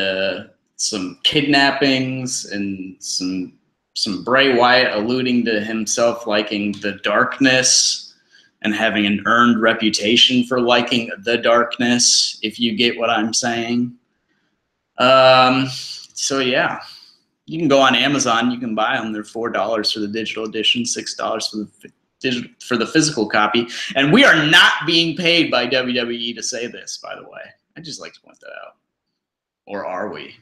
some kidnappings and some some Bray Wyatt alluding to himself liking the darkness and having an earned reputation for liking the darkness, if you get what I'm saying. So yeah, you can go on Amazon. You can buy them. They're $4 for the digital edition, $6 for the physical copy. And we are not being paid by WWE to say this, by the way. I just like to point that out. Or are we?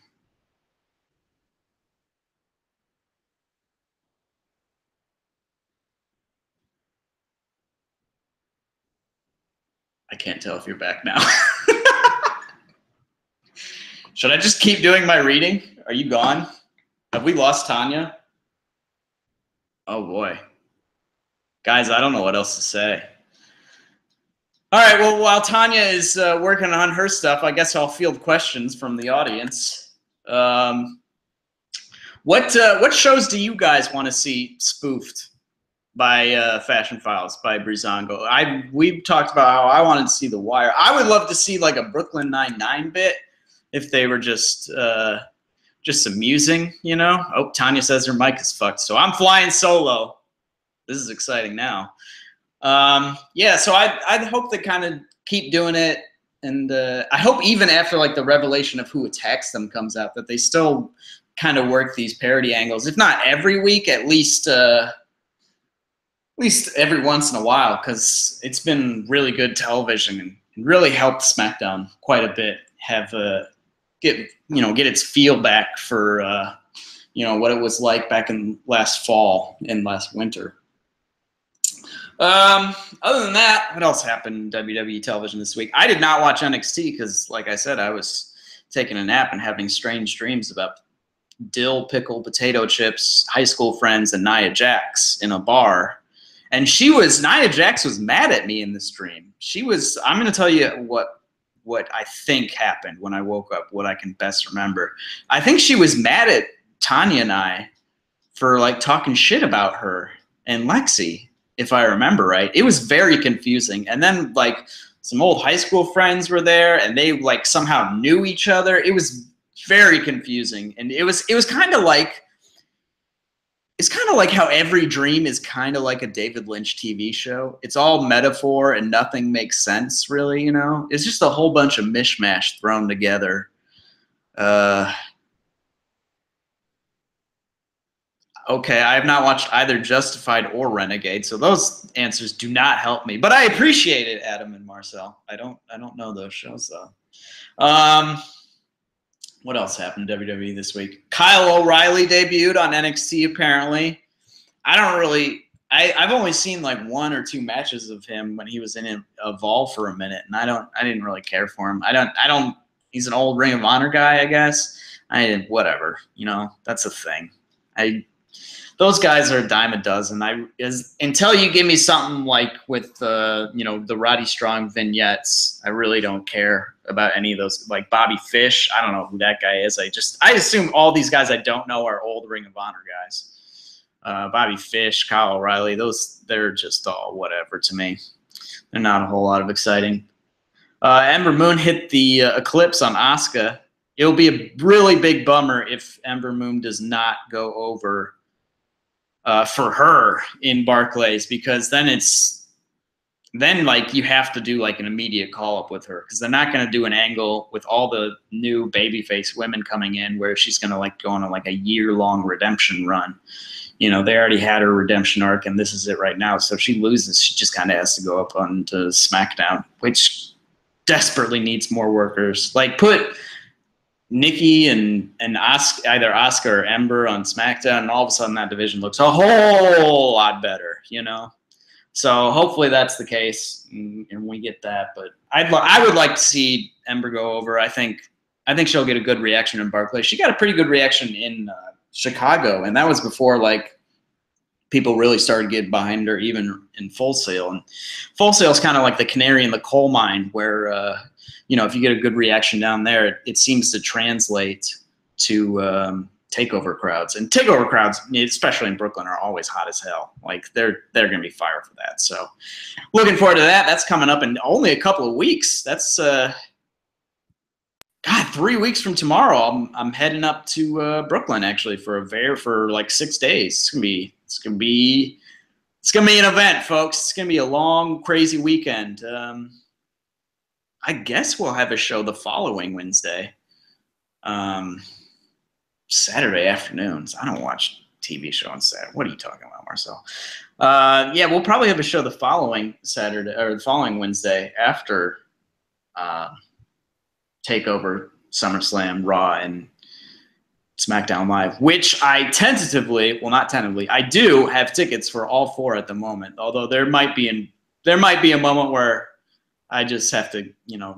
I can't tell if you're back now. Should I just keep doing my reading? Are you gone? Have we lost Tanya? Oh, boy. Guys, I don't know what else to say. All right, well, while Tanya is working on her stuff, I guess I'll field questions from the audience. What shows do you guys want to see spoofed by Fashion Files, by Breezango? We've talked about how I wanted to see The Wire. I would love to see like a Brooklyn Nine-Nine bit if they were just amusing, you know? Oh, Tanya says her mic is fucked, so I'm flying solo. This is exciting now. Yeah, so I'd hope they kind of keep doing it, and I hope even after like the revelation of who attacks them comes out, that they still kind of work these parody angles, if not every week, at least every once in a while, because it's been really good television and really helped SmackDown quite a bit have get its feel back for what it was like back in last fall and last winter. Other than that, what else happened in WWE television this week? I did not watch NXT because, like I said, I was taking a nap and having strange dreams about dill, pickle, potato chips, high school friends, and Nia Jax in a bar. And Nia Jax was mad at me in this dream. I'm going to tell you what I think happened when I woke up, what I can best remember. I think she was mad at Tanya and I for like talking shit about her and Lexi, if I remember right. It was very confusing. And then like some old high school friends were there and they like somehow knew each other. It was very confusing. And it was kind of like, it's kind of like how every dream is kind of like a David Lynch TV show. It's all metaphor and nothing makes sense, really, you know? It's just a whole bunch of mishmash thrown together. Okay, I have not watched either Justified or Renegade, so those answers do not help me. But I appreciate it, Adam and Marcel. I don't know those shows, though. What else happened in WWE this week? Kyle O'Reilly debuted on NXT, apparently. I've only seen like 1 or 2 matches of him when he was in Evolve for a minute, and I didn't really care for him. He's an old Ring of Honor guy, I guess. Whatever, you know, that's a thing. Those guys are a dime a dozen. Until you give me something like with the Roddy Strong vignettes, I really don't care about any of those. Like Bobby Fish, I don't know who that guy is. I assume all these guys I don't know are old Ring of Honor guys. Bobby Fish, Kyle O'Reilly, they're just all whatever to me. They're not a whole lot of exciting. Ember Moon hit the Eclipse on Asuka. It'll be a really big bummer if Ember Moon does not go over for her in Barclays, because then like you have to do like an immediate call up with her, because they're not going to do an angle with all the new babyface women coming in where she's going to like go on like a year-long redemption run. You know, they already had her redemption arc and this is it right now. So if she loses, she just kind of has to go up onto SmackDown, which desperately needs more workers. Like put Nikki and either Asuka or Ember on SmackDown, and all of a sudden that division looks a whole lot better, you know? So hopefully that's the case, and we get that. But I would like to see Ember go over. I think she'll get a good reaction in Barclays. She got a pretty good reaction in Chicago, and that was before like people really started getting behind her, even in Full Sail. And Full Sail is kind of like the canary in the coal mine, where if you get a good reaction down there, it seems to translate to takeover crowds. And takeover crowds, especially in Brooklyn, are always hot as hell. Like they're going to be fire for that. So looking forward to that. That's coming up in only a couple of weeks. That's God, 3 weeks from tomorrow, I'm heading up to Brooklyn actually for like 6 days. It's gonna be an event, folks. It's gonna be a long, crazy weekend. I guess we'll have a show the following Wednesday, Saturday afternoons. I don't watch TV show on Saturday. What are you talking about, Marcel? Yeah, we'll probably have a show the following Saturday or the following Wednesday after TakeOver, SummerSlam, Raw, and SmackDown Live, which I I do have tickets for all 4 at the moment. Although there might be a moment where I just have to,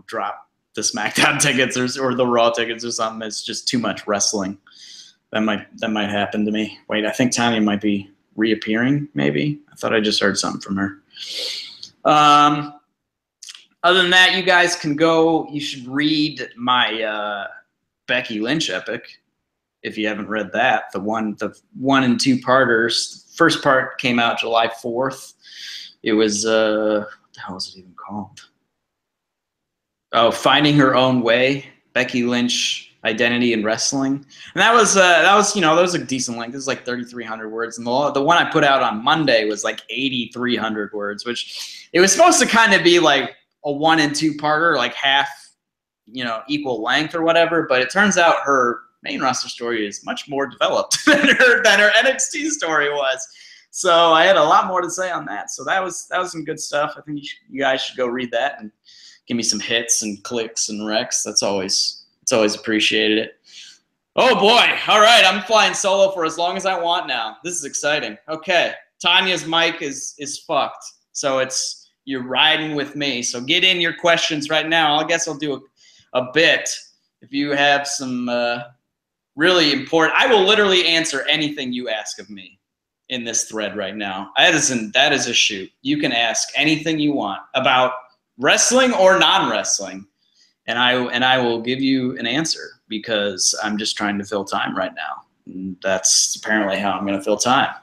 drop the SmackDown tickets or the Raw tickets or something. It's just too much wrestling. That might happen to me. Wait, I think Tanya might be reappearing. Maybe I thought I just heard something from her. Other than that, you guys can go. You should read my Becky Lynch epic if you haven't read that. The 1 and 2 parters. The first part came out July 4th. It was what the hell was it even called? Oh, Finding Her Own Way. Becky Lynch Identity in Wrestling. And that was a decent length. It was like 3,300 words. And the one I put out on Monday was like 8,300 words, which it was supposed to kind of be like a 1 and 2 parter, like half, equal length or whatever. But it turns out her main roster story is much more developed than her NXT story was. So I had a lot more to say on that. So that was some good stuff. I think you guys should go read that and give me some hits and clicks and recs. It's always appreciated it. Oh boy. All right. I'm flying solo for as long as I want now. This is exciting. Okay. Tanya's mic is fucked. So you're riding with me. So get in your questions right now. I guess I'll do a bit. If you have some really important, I will literally answer anything you ask of me in this thread right now. That is a shoot. You can ask anything you want about wrestling or non-wrestling, and I will give you an answer because I'm just trying to fill time right now. And that's apparently how I'm going to fill time.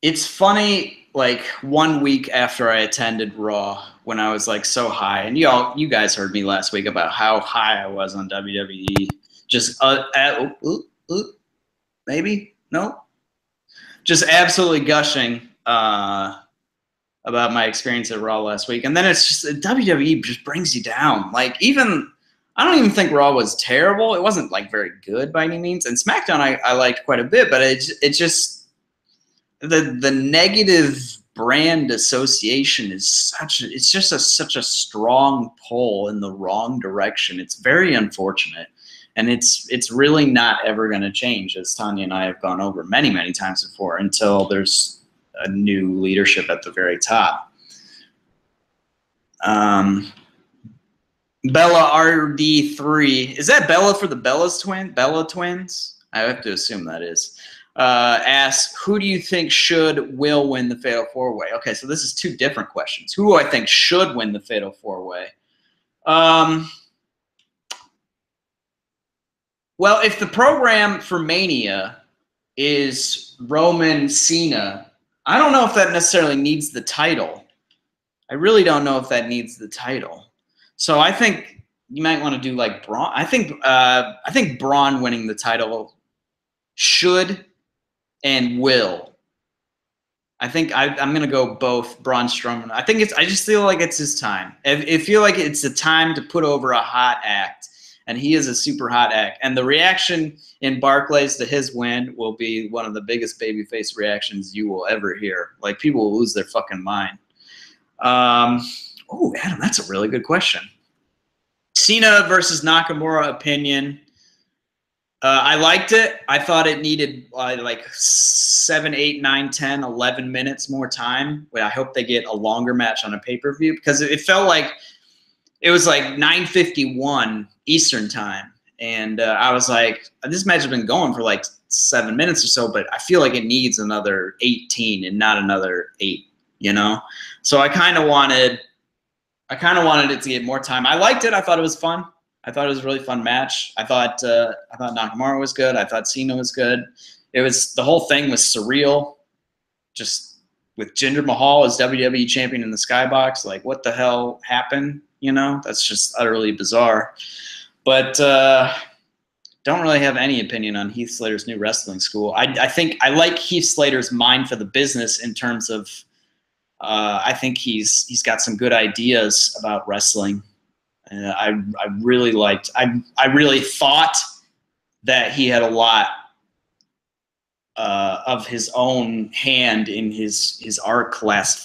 It's funny, like 1 week after I attended Raw, when I was like so high, and you guys heard me last week about how high I was on WWE. Just maybe no, just absolutely gushing about my experience at Raw last week, and then it's just WWE just brings you down. Like I don't even think Raw was terrible. It wasn't like very good by any means, and SmackDown I liked quite a bit, but it just the negative brand association is such a strong pull in the wrong direction. It's very unfortunate, and it's really not ever going to change, as Tanya and I have gone over many, many times before, until there's a new leadership at the very top. Bella RD3, is that Bella for the Bella twins? I have to assume that is. Asks, who do you think will win the Fatal 4-Way? Okay, so this is 2 different questions. Who do I think should win the Fatal 4-Way? Well, if the program for Mania is Roman Cena, I don't know if that necessarily needs the title. I really don't know if that needs the title. So I think you might want to do like Braun. I think Braun winning the title should and will. I think I'm going to go both Braun Strowman. I just feel like it's his time. I feel like it's the time to put over a hot act, and he is a super hot act. And the reaction in Barclays to his win will be one of the biggest babyface reactions you will ever hear. Like, people will lose their fucking mind. Oh, Adam, that's a really good question. Cena versus Nakamura opinion. I liked it. I thought it needed like 7, 8, 9, 10, 11 minutes more time. But I hope they get a longer match on a pay-per-view, because it felt like it was like 9:51 Eastern time. And I was like, this match has been going for like 7 minutes or so, but I feel like it needs another 18 and not another 8, you know? So I kind of wanted it to get more time. I liked it. I thought it was fun. I thought it was a really fun match. I thought Nakamura was good. I thought Cena was good. The whole thing was surreal. Just with Jinder Mahal as WWE champion in the Skybox. Like, what the hell happened? You know, that's just utterly bizarre. But don't really have any opinion on Heath Slater's new wrestling school. I think I like Heath Slater's mind for the business in terms of I think he's got some good ideas about wrestling. I really liked. I really thought that he had a lot of his own hand in his arc last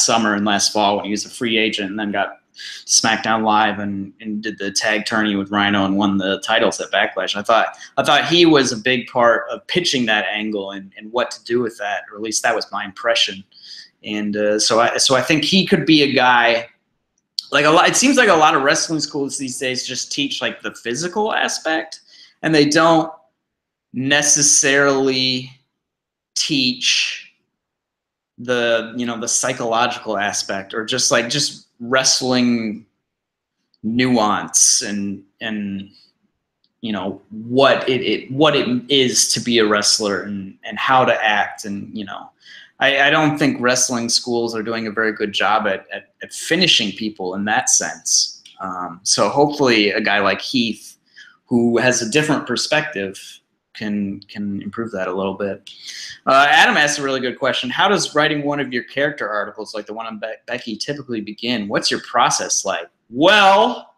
summer and last fall when he was a free agent and then got SmackDown Live and did the tag tourney with Rhino and won the titles at Backlash. I thought he was a big part of pitching that angle and what to do with that, or at least that was my impression. And so I think he could be a guy. Like it seems like a lot of wrestling schools these days just teach like the physical aspect, and they don't necessarily teach the psychological aspect, or just wrestling nuance and what it is to be a wrestler and how to act. And I don't think wrestling schools are doing a very good job at finishing people in that sense. So hopefully a guy like Heath, who has a different perspective, can improve that a little bit. Adam asked a really good question. How does writing one of your character articles, like the one on Becky, typically begin? What's your process like? Well,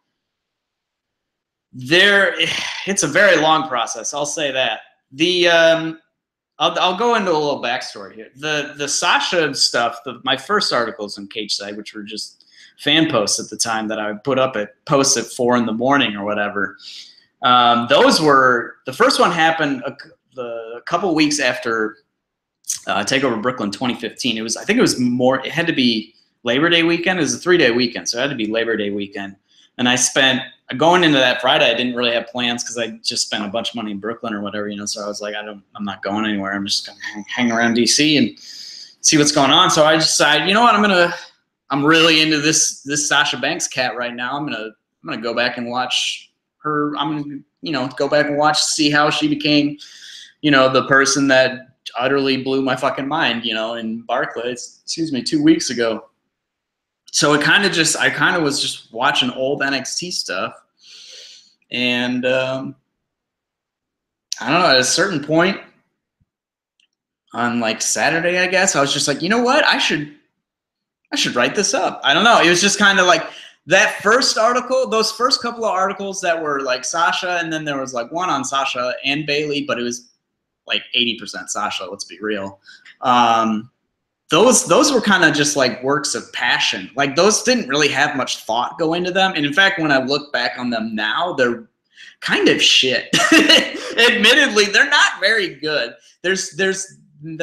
it's a very long process. I'll say that. I'll go into a little backstory here. The Sasha stuff, my first articles in Cage Side, which were just fan posts at the time that I would put up at posts at 4 in the morning or whatever. Those were, the first one happened a couple weeks after TakeOver Brooklyn 2015. I think it had to be Labor Day weekend. It was a 3-day weekend, so it had to be Labor Day weekend. And I spent, going into that Friday, I didn't really have plans because I just spent a bunch of money in Brooklyn or whatever, so I was like, I'm not going anywhere. I'm just going to hang around DC and see what's going on. So I decided, you know what, I'm really into this Sasha Banks cat right now. I'm gonna go back and watch her. I'm gonna go back and see how she became, the person that utterly blew my fucking mind, in Barclays, 2 weeks ago. So I kind of was just watching old NXT stuff, and I don't know, at a certain point on like Saturday, I guess, I was just like, you know what, I should write this up. I don't know. It was just kind of like that first article, those first couple of articles that were like Sasha, and then there was like one on Sasha and Bayley, but it was like 80% Sasha, let's be real. Those were kind of just like works of passion. Like those didn't really have much thought go into them. And in fact, when I look back on them now, they're kind of shit. Admittedly, they're not very good. They're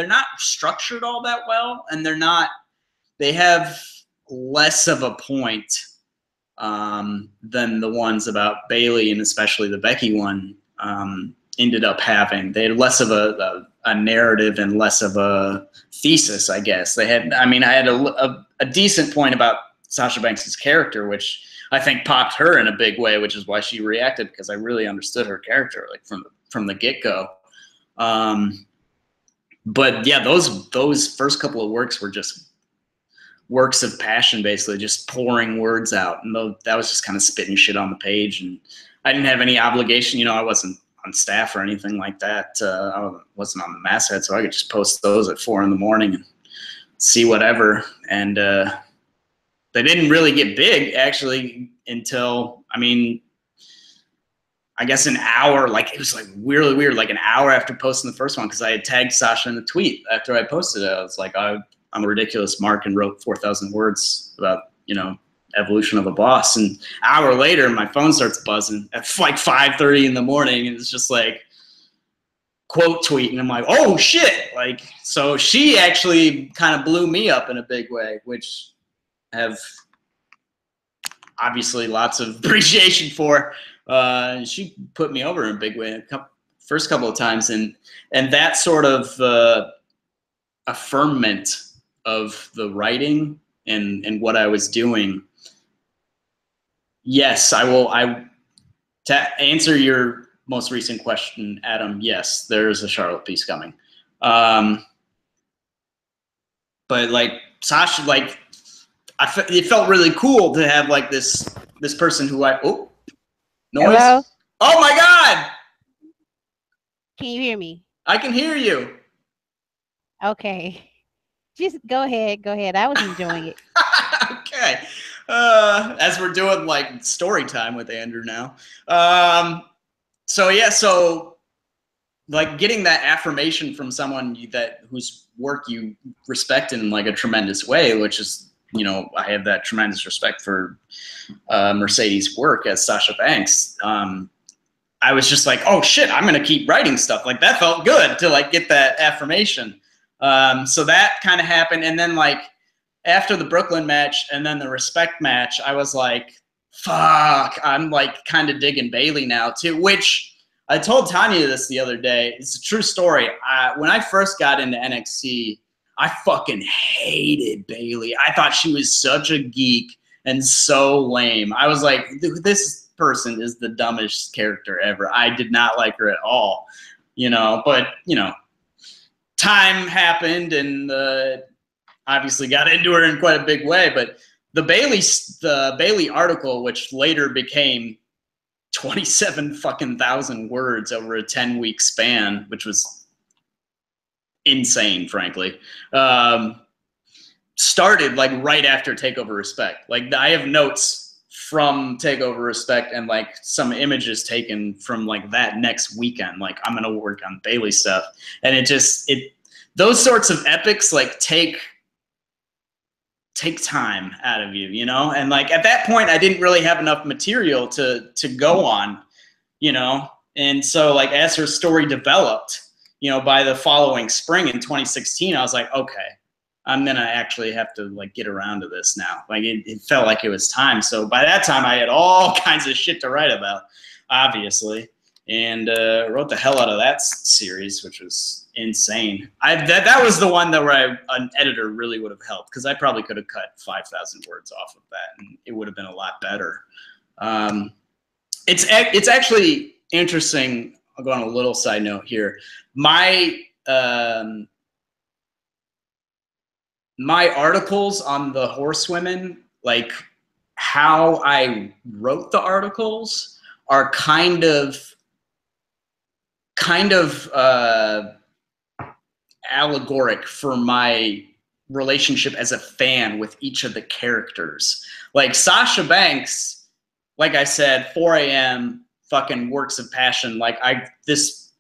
not structured all that well, and they have less of a point than the ones about Bayley, and especially the Becky one ended up having. They had less of a narrative and less of a thesis, I guess. I had a decent point about Sasha Banks' character, which I think popped her in a big way, which is why she reacted, because I really understood her character like from the get-go. But yeah, those first couple of works were just works of passion, basically just pouring words out. And that was just kind of spitting shit on the page. And I didn't have any obligation. I wasn't on staff or anything like that. I wasn't on the masthead, so I could just post those at 4 in the morning and see whatever. And they didn't really get big, actually, until, I guess an hour, like it was like really weird, like an hour after posting the first one, because I had tagged Sasha in the tweet after I posted it. I was like, I'm a ridiculous mark, and wrote 4,000 words about, evolution of a boss. And an hour later, my phone starts buzzing at like 5:30 in the morning, and it's just like quote tweet, and I'm like, oh shit! Like, so she actually kind of blew me up in a big way, which I have obviously lots of appreciation for. She put me over in a big way first couple of times, and that sort of affirmment of the writing and what I was doing. Yes, I will. To answer your most recent question, Adam, yes, there is a Charlotte piece coming. But like Sasha, like it felt really cool to have like this person who noise. Hello? Oh my God! Can you hear me? I can hear you. Okay. Just go ahead. Go ahead. I was enjoying it. Okay. As we're doing like story time with Andrew now. So yeah, so like getting that affirmation from someone whose work you respect in like a tremendous way, which is, you know, I have that tremendous respect for Mercedes' work as Sasha Banks. I was just like, oh shit, I'm gonna keep writing stuff. Like that felt good to like get that affirmation. So that kind of happened, and then like after the Brooklyn match and then the Respect match, I was like, fuck, I'm like kind of digging Bayley now too, which I told Tanya this the other day. It's a true story. When I first got into NXT, I fucking hated Bayley. I thought she was such a geek and so lame. I was like, this person is the dumbest character ever. I did not like her at all, you know, but, you know, time happened and obviously got into her in quite a big way. But the Bayley article, which later became 27,000 words over a 10-week span, which was insane, frankly, started like right after TakeOver Respect. Like I have notes from TakeOver Respect and like some images taken from like that next weekend. Like I'm gonna work on Bayley stuff, and those sorts of epics like take time out of you, you know? And like at that point I didn't really have enough material to go on, you know? And so like as her story developed, you know, by the following spring in 2016, I was like, okay, I'm gonna actually have to like get around to this now. Like it felt like it was time. So by that time I had all kinds of shit to write about, obviously. And wrote the hell out of that series, which was insane. That was the one that where an editor really would have helped, because I probably could have cut 5,000 words off of that, and it would have been a lot better. It's actually interesting. I'll go on a little side note here. My articles on the horsewomen, like how I wrote the articles, are kind of allegoric for my relationship as a fan with each of the characters. Like Sasha Banks, like I said, 4 a.m. fucking works of passion. Like this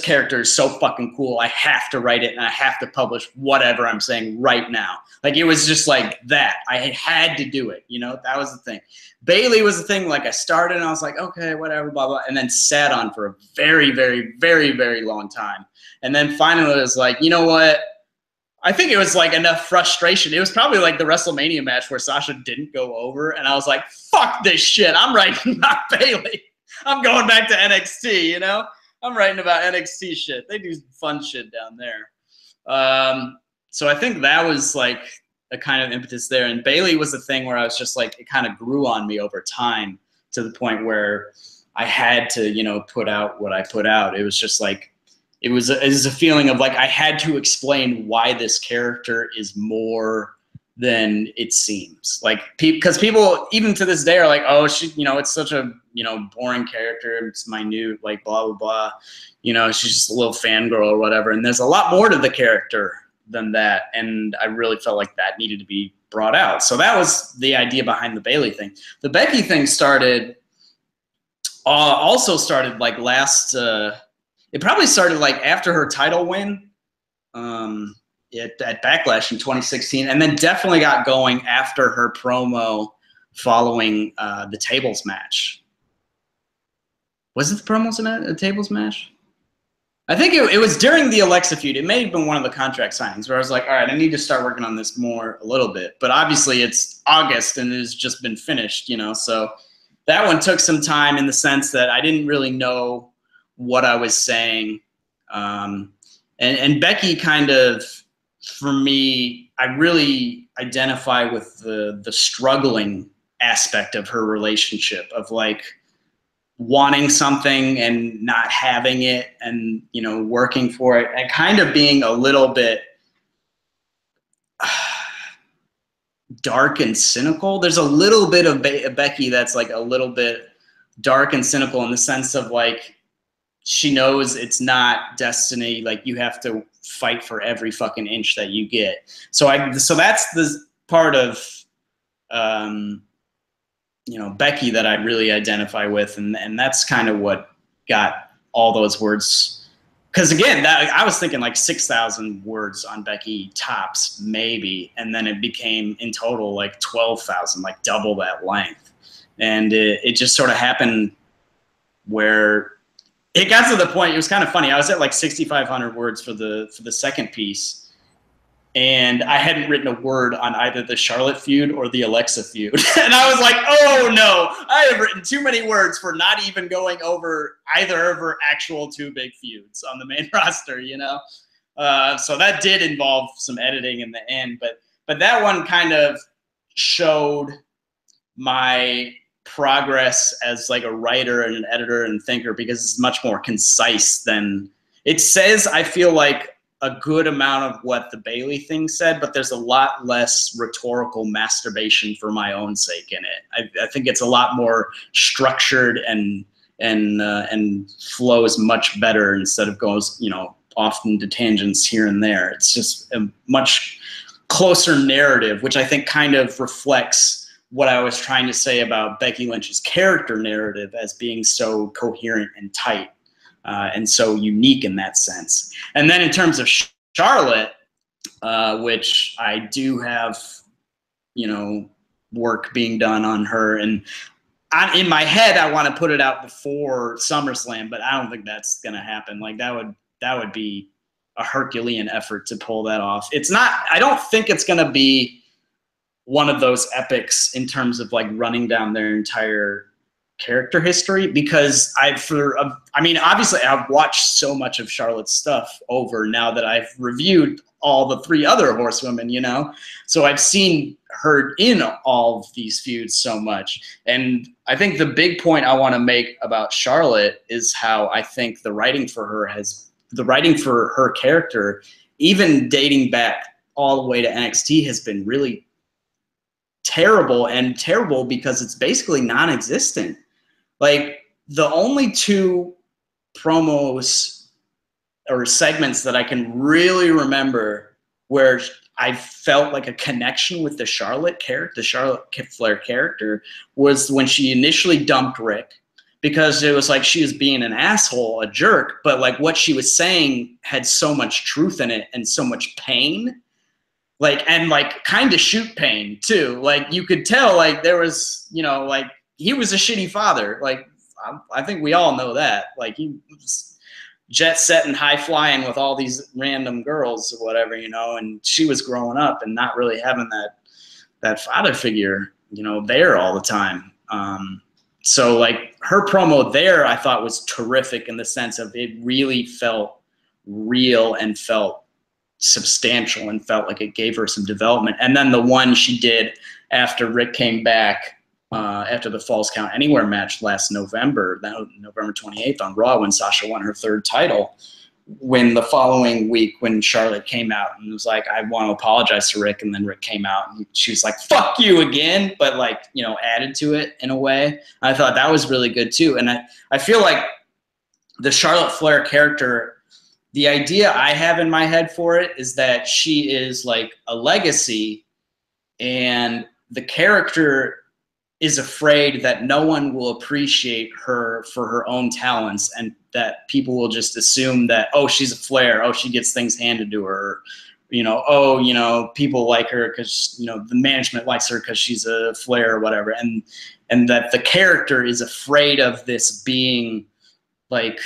character is so fucking cool. I have to write it and I have to publish whatever I'm saying right now. Like it was just like that. I had to do it. You know, that was the thing. Bayley was the thing. Like I started and I was like, okay, whatever, blah, blah. And then sat on for a very, very, very, very long time. And then finally it was like, you know what? I think it was like enough frustration. It was probably like the WrestleMania match where Sasha didn't go over. And I was like, fuck this shit. I'm writing about Bayley. I'm going back to NXT, you know? I'm writing about NXT shit. They do fun shit down there. So I think that was like a kind of impetus there. And Bayley was the thing where I was just like, it kind of grew on me over time to the point where I had to, you know, put out what I put out. It was just like, it was a feeling of like, I had to explain why this character is more than it seems. Like, because people, even to this day, are like, oh, she, you know, it's such a, you know, boring character. It's minute, like, blah, blah, blah. You know, she's just a little fangirl or whatever. And there's a lot more to the character than that. And I really felt like that needed to be brought out. So that was the idea behind the Bayley thing. The Becky thing also started like last, it probably started like after her title win at Backlash in 2016, and then definitely got going after her promo following the tables match. Was it the promos in the tables match? I think it was during the Alexa feud. It may have been one of the contract signings where I was like, all right, I need to start working on this more a little bit. But obviously it's August and it has just been finished, you know. So that one took some time in the sense that I didn't really know what I was saying. And Becky kind of, for me, I really identify with the struggling aspect of her relationship of like wanting something and not having it and, you know, working for it and kind of being a little bit, dark and cynical. There's a little bit of Becky that's like a little bit dark and cynical in the sense of like she knows it's not destiny. Like you have to fight for every fucking inch that you get. So that's the part of Becky that I really identify with, and that's kind of what got all those words. Because again, I was thinking like 6,000 words on Becky tops, maybe, and then it became in total like 12,000, like double that length. And it just sort of happened where it got to the point. It was kind of funny. I was at like 6,500 words for the second piece, and I hadn't written a word on either the Charlotte feud or the Alexa feud. And I was like, oh no, I have written too many words for not even going over either of her actual two big feuds on the main roster, you know? So that did involve some editing in the end, but that one kind of showed my progress as like a writer and an editor and thinker, because it's much more concise than it says. I feel like a good amount of what the Bayley thing said, but there's a lot less rhetorical masturbation for my own sake in it. I think it's a lot more structured and flows much better instead of goes, off into tangents here and there. It's just a much closer narrative, which I think kind of reflects what I was trying to say about Becky Lynch's character narrative as being so coherent and tight. And so unique in that sense. And then in terms of Charlotte, which I do have, work being done on her. And in my head, I want to put it out before SummerSlam, but I don't think that's going to happen. Like that would be a Herculean effort to pull that off. I don't think it's going to be one of those epics in terms of like running down their entire character history, because obviously I've watched so much of Charlotte's stuff over now that I've reviewed all the three other horsewomen, so I've seen her in all of these feuds so much. And I think the big point I want to make about Charlotte is how I think the writing for her character, even dating back all the way to NXT, has been really terrible because it's basically non-existent. Like the only two promos or segments that I can really remember where I felt like a connection with the Charlotte Flair character was when she initially dumped Rick, because it was like she was being an asshole, a jerk, but like what she was saying had so much truth in it and so much pain. And kind of shoot pain too. Like you could tell, like there was, he was a shitty father. Like I think we all know that. Like he was jet setting, high flying with all these random girls or whatever, and she was growing up and not really having that father figure, there all the time. So like her promo there, I thought was terrific in the sense of it really felt real and felt substantial and felt like it gave her some development. And then the one she did after Rick came back after the Falls Count Anywhere match last November 28th on Raw, when Sasha won her third title, when the following week when Charlotte came out and was like, I want to apologize to Rick, and then Rick came out and she was like, fuck you again, but added to it in a way. I thought that was really good too. And I feel like the Charlotte Flair character, the idea I have in my head for it is that she is like a legacy, and the character is afraid that no one will appreciate her for her own talents, and that people will just assume that, oh, she's a Flair, oh, she gets things handed to her, people like her because, the management likes her because she's a Flair or whatever, and that the character is afraid of this being like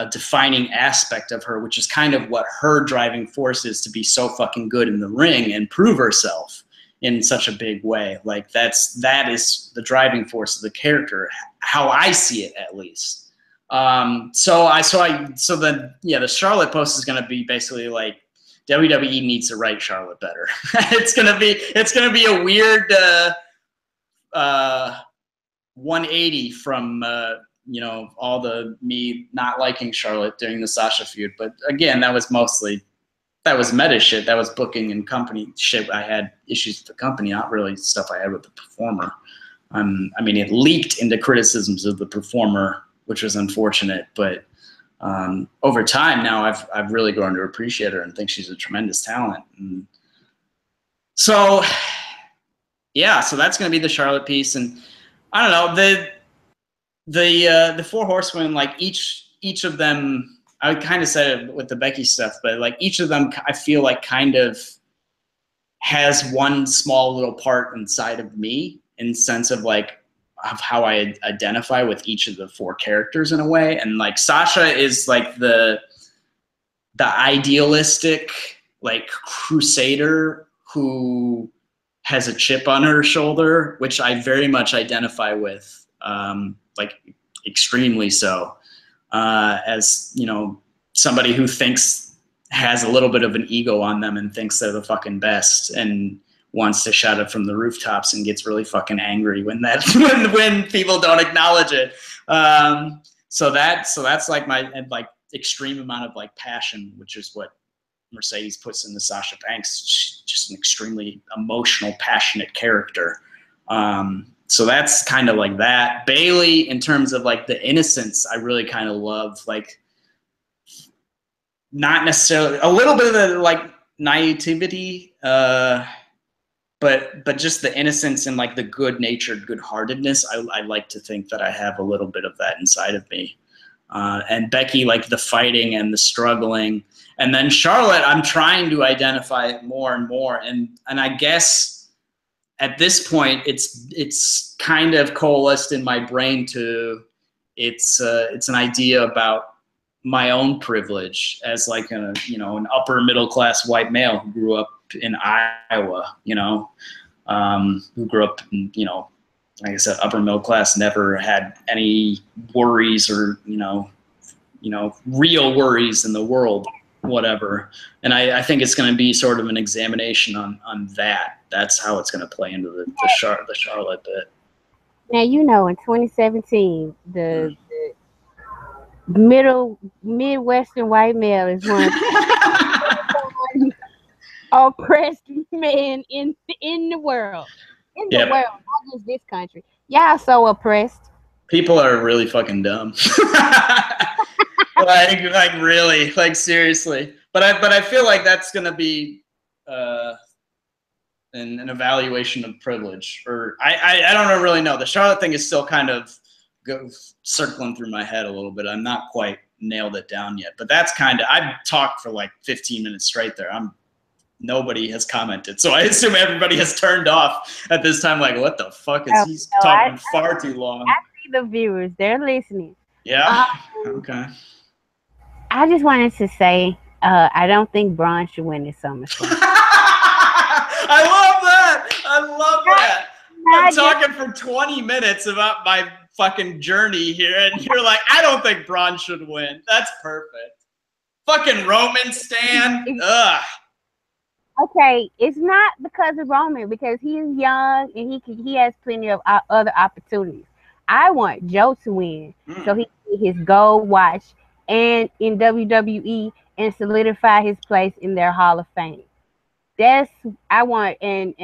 a defining aspect of her, which is kind of what her driving force is, to be so fucking good in the ring and prove herself in such a big way. Like that is the driving force of the character, how I see it at least. So the Charlotte post is going to be basically like WWE needs to write Charlotte better. It's going to be a weird 180 from all the me not liking Charlotte during the Sasha feud. But again, that was mostly that was meta shit. That was booking and company shit. I had issues with the company, not really stuff I had with the performer. I mean, it leaked into criticisms of the performer, which was unfortunate. But over time now, I've really grown to appreciate her and think she's a tremendous talent. And so, yeah, so that's going to be the Charlotte piece. And I don't know, the Four Horsewomen, like each of them, I kind of said it with the Becky stuff, but like each of them, I feel like kind of has one small little part inside of me in the sense of like of how I identify with each of the four characters in a way. And like Sasha is like the idealistic like crusader who has a chip on her shoulder, which I very much identify with, like extremely so, as, you know, somebody who has a little bit of an ego on them and thinks they're the fucking best and wants to shout it from the rooftops and gets really fucking angry when when people don't acknowledge it. So that's like my like extreme amount of like passion, which is what Mercedes puts into Sasha Banks. She's just an extremely emotional, passionate character. So that's kind of like that. Bayley, in terms of like the innocence, I really kind of love, like, not necessarily a little bit of the like naivety, but just the innocence and like the good-natured, good-heartedness. I like to think that I have a little bit of that inside of me. And Becky, like the fighting and the struggling. And then Charlotte, I'm trying to identify it more and more. And I guess at this point, it's kind of coalesced in my brain to it's an idea about my own privilege as like an upper middle class white male who grew up in Iowa, who grew up in, like I said, upper middle class, never had any worries or, real worries in the world, whatever. And I think it's going to be sort of an examination on that. That's how it's going to play into the Charlotte bit. Now, in 2017, the Midwestern white male is one of the oppressed men in the world. In the world, not just this country. Y'all so oppressed. People are really fucking dumb. like really, like seriously. But I feel like that's gonna be an evaluation of privilege. Or I don't really know. The Charlotte thing is still kind of circling through my head a little bit. I'm not quite nailed it down yet. But that's kind of, I've talked for like 15 minutes straight there. Nobody has commented, so I assume everybody has turned off at this time. Like, what the fuck is he talking far too long? I see the viewers; they're listening. Yeah. Okay. I just wanted to say, I don't think Braun should win this SummerSlam. I love that. I'm talking for 20 minutes about my fucking journey here, and you're like, I don't think Braun should win. That's perfect. Fucking Roman stan. Ugh. Okay, it's not because of Roman, because he is young and he has plenty of other opportunities. I want Joe to win so he can get his gold watch and in WWE and solidify his place in their Hall of Fame. That's I want, and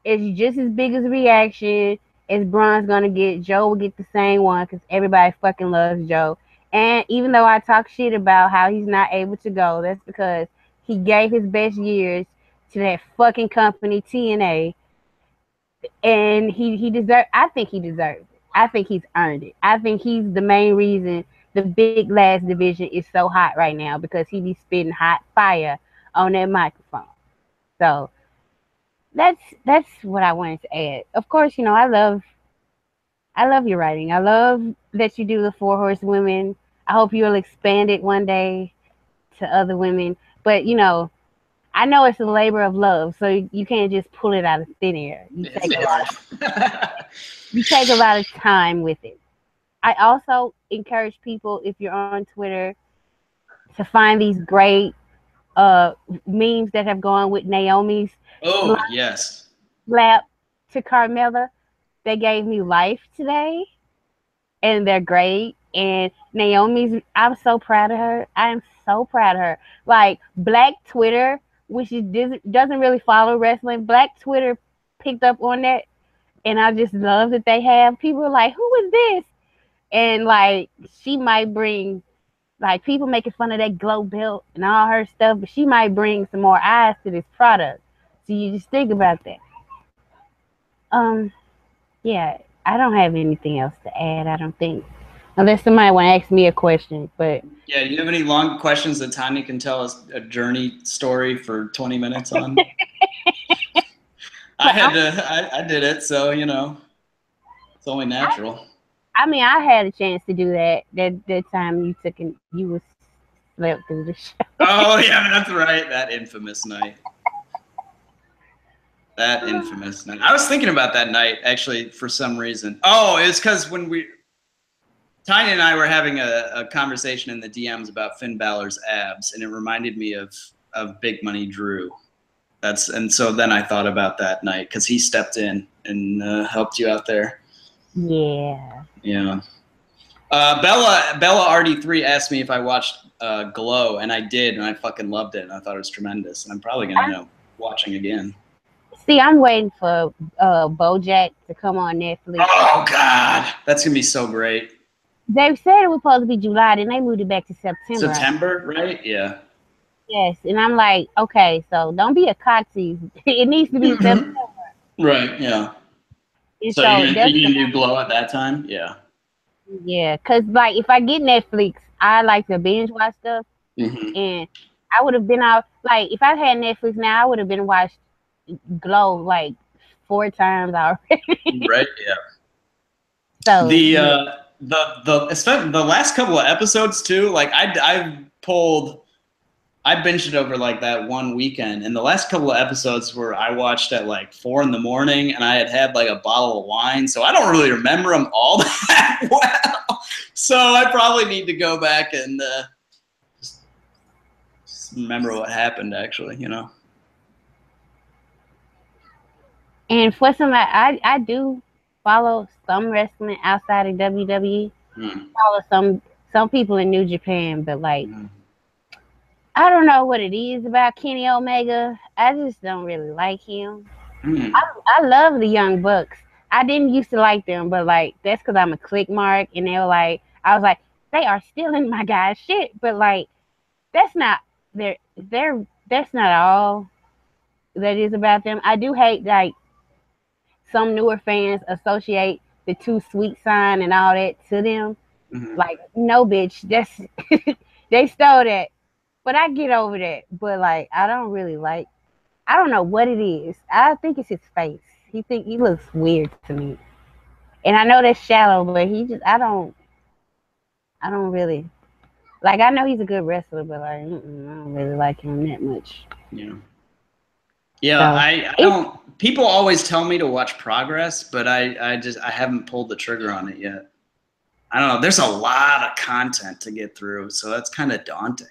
it's just as big as a reaction as Braun's gonna get. Joe will get the same one because everybody fucking loves Joe. And even though I talk shit about how he's not able to go, that's because he gave his best years to that fucking company, TNA, and he deserved. I think he deserves it. I think he's earned it. I think he's the main reason the big lads division is so hot right now, because he be spitting hot fire on that microphone. So that's what I wanted to add. Of course, I love your writing. I love that you do the Four Horsewomen. I hope you'll expand it one day to other women. But I know it's a labor of love, so you can't just pull it out of thin air. You take a lot of time with it. I also encourage people, if you're on Twitter, to find these great memes that have gone with Naomi's slap to Carmella. They gave me life today, and they're great. And Naomi's, I'm so proud of her. I am so proud of her. Like Black Twitter, which doesn't really follow wrestling, Black Twitter picked up on that, and I just love that they have people are like, who is this? And like she might bring, like, people making fun of that glow belt and all her stuff, but she might bring some more eyes to this product. So you just think about that. Yeah, I don't have anything else to add, I don't think. Unless somebody want to ask me a question, but yeah, do you have any long questions that Tanya can tell us a journey story for 20 minutes on? I did it, so you know, it's only natural. I mean, I had a chance to do that time you was slept through the show. Oh yeah, that's right, that infamous night. That infamous night. I was thinking about that night actually for some reason. Oh, it's because when Tanya and I were having a conversation in the DMs about Finn Balor's abs, and it reminded me of Big Money Drew. And so then I thought about that night because he stepped in and helped you out there. Yeah. Yeah. Bella RD3 asked me if I watched Glow, and I did, and I fucking loved it, and I thought it was tremendous. And I'm probably gonna end up watching again. See, I'm waiting for BoJack to come on Netflix. Oh God, that's gonna be so great. They said it was supposed to be July, then they moved it back to September. September, right? Yeah. Yes, and I'm like, okay, so don't be a coxie. It needs to be September. Right. Yeah. And so you're gonna do Glow at that time? Yeah. Yeah, cause like if I get Netflix, I like to binge watch stuff, and I would have been out. Like if I had Netflix now, I would have been watched Glow like 4 times already. Right. Yeah. So the last couple of episodes too. Like I binged it over like that one weekend, and the last couple of episodes were I watched at like 4 a.m, and I had like a bottle of wine, so I don't really remember them all that well. So I probably need to go back and just remember what happened, actually, you know. And for some, I do follow some wrestling outside of WWE. Follow some people in New Japan, but like. I don't know what it is about Kenny Omega. I just don't really like him. I love the Young Bucks. I didn't used to like them, but like that's because I'm a click mark, and they were like, I was like, they are stealing my guy's shit, but like that's not that's not all that is about them. I do hate like some newer fans associate the Too Sweet sign and all that to them. Like, no, bitch, that's they stole that. But I get over that. But like, I don't really like. I don't know what it is. I think it's his face. He looks weird to me. And I know that's shallow, but I don't really like. I know he's a good wrestler, but like, I don't really like him that much. Yeah. Yeah, so, I don't. People always tell me to watch Progress, but I haven't pulled the trigger on it yet. I don't know. There's a lot of content to get through, so that's kind of daunting.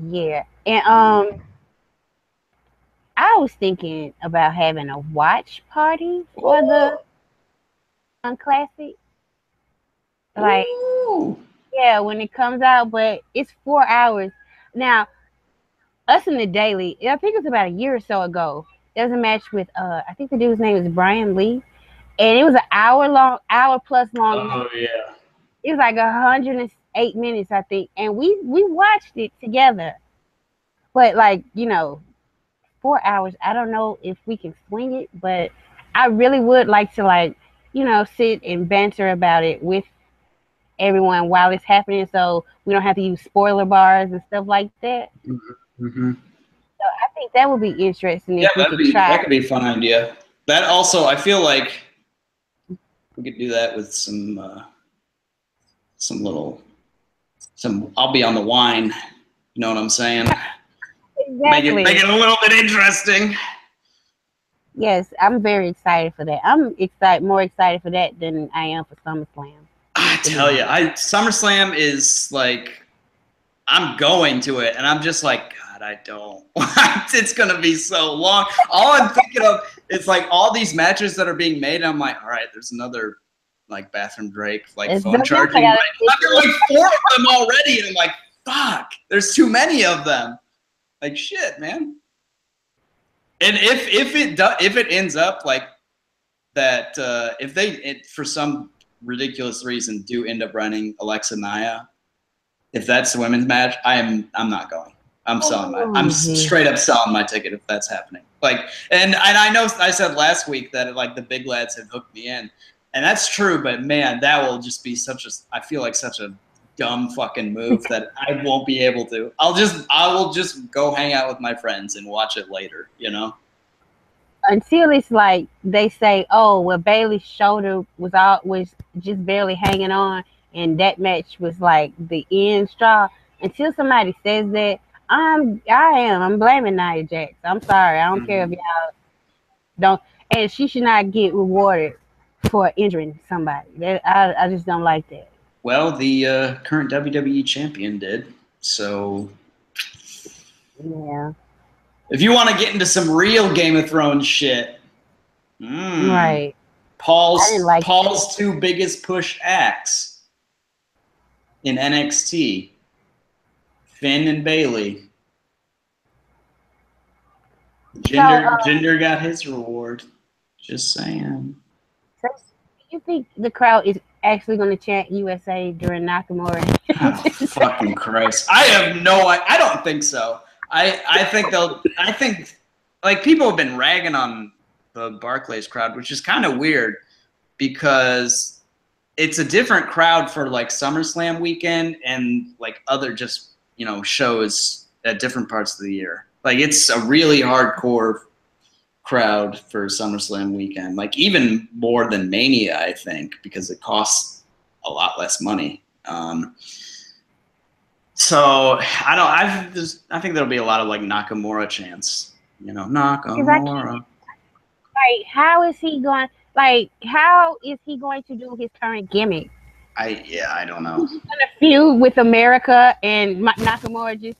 Yeah, and I was thinking about having a watch party for the Classic. Like, yeah, when it comes out, but it's 4 hours. Now, us in the Daily, I think it's about a year or so ago, there was a match with, I think the dude's name is Brian Lee, and it was an hour plus long. Oh, yeah. It was like 108 minutes, I think, and we watched it together. But like, 4 hours, I don't know if we can swing it, but I really would like to like, sit and banter about it with everyone while it's happening, so we don't have to use spoiler bars and stuff like that. So I think that would be interesting if we could try. That could be a fun idea. That also, I feel like we could do that with some I'll be on the wine. You know what I'm saying? Exactly. Make it a little bit interesting. Yes, I'm very excited for that. I'm more excited for that than I am for SummerSlam. I tell you, SummerSlam is like, I'm going to it, and I'm just like, God, I don't. It's gonna be so long. All I'm thinking of is like all these matches that are being made. And I'm like, all right, there's another like Bathroom Drake, like It's phone charging. I've got like 4 of them already, and I'm like, fuck, there's too many of them. Like shit, man. And if it ends up like that, if they for some ridiculous reason do end up running Alexa Nia, if that's the women's match, I'm not going. I'm straight up selling my ticket if that's happening. Like, and I know I said last week that like the big lads had hooked me in, and that's true. But man, that will just be I feel like such a dumb fucking move that I won't be able to. I will just go hang out with my friends and watch it later. You know. Until it's like they say, oh, well, Bayley's shoulder was just barely hanging on, and that match was like the end straw. Until somebody says that, I'm blaming Nia Jax. I'm sorry, I don't care if y'all don't, and she should not get rewarded for injuring somebody. I just don't like that. Well, the current WWE champion did, so yeah. If you want to get into some real Game of Thrones shit, right? Paul's 2 biggest push acts in NXT, Finn and Bayley. Jinder got his reward. Just saying. So, do you think the crowd is actually going to chant USA during Nakamura? Oh, fucking Christ! I don't think so. I think like people have been ragging on the Barclays crowd, which is kind of weird because it's a different crowd for like SummerSlam weekend and like other just, shows at different parts of the year. Like it's a really hardcore crowd for SummerSlam weekend, like even more than Mania, I think, because it costs a lot less money. So I think there'll be a lot of like Nakamura chants, Nakamura. Like, how is he going to do his current gimmick? I don't know. He's gonna feud with America, and Nakamura's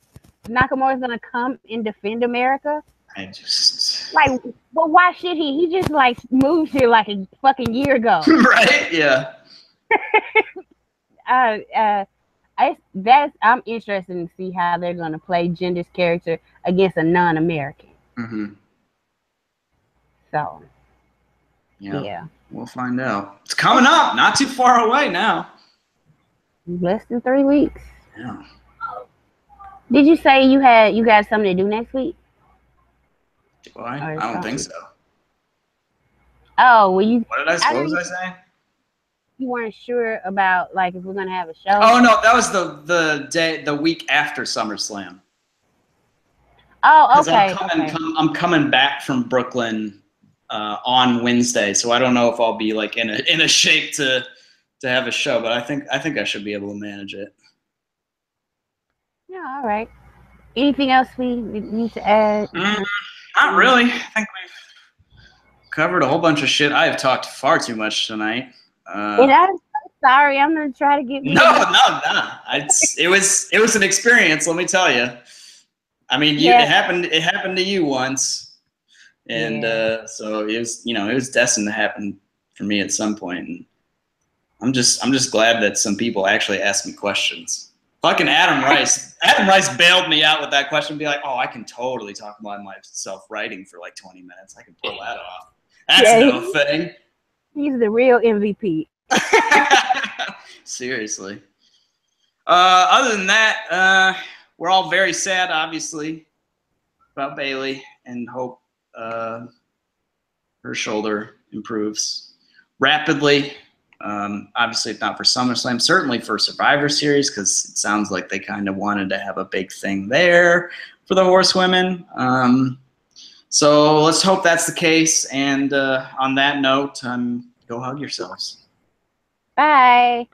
gonna come and defend America. Well, why should he? He just like moved here like a fucking year ago. Right? Yeah. I'm interested to see how they're gonna play Jinder's character against a non-American. So. Yeah. We'll find out. It's coming up, not too far away now. Less than 3 weeks. Yeah. Did you say you got something to do next week? Do I don't think so. Oh, well, what was I saying? You weren't sure about like if we're gonna have a show. Oh no, that was the week after SummerSlam. Oh, okay. I'm coming back from Brooklyn on Wednesday, so I don't know if I'll be like in a shape to have a show, but I think I should be able to manage it. Yeah, all right. Anything else we need to add? Not really. I think we've covered a whole bunch of shit. I have talked far too much tonight. And I'm sorry. I'm gonna try to get. No. It was an experience. Let me tell you. I mean, it happened to you once, and so it was destined to happen for me at some point. And I'm just glad that some people actually asked me questions. Fucking Adam Rice. Adam Rice bailed me out with that question. Be like, oh, I can totally talk about myself writing for like 20 minutes. I can pull that off. That's no thing. He's the real MVP. Seriously. Other than that, we're all very sad, obviously, about Bayley, and hope her shoulder improves rapidly. Obviously, if not for SummerSlam, certainly for Survivor Series, because it sounds like they kind of wanted to have a big thing there for the horsewomen. So let's hope that's the case. And on that note, go hug yourselves. Bye.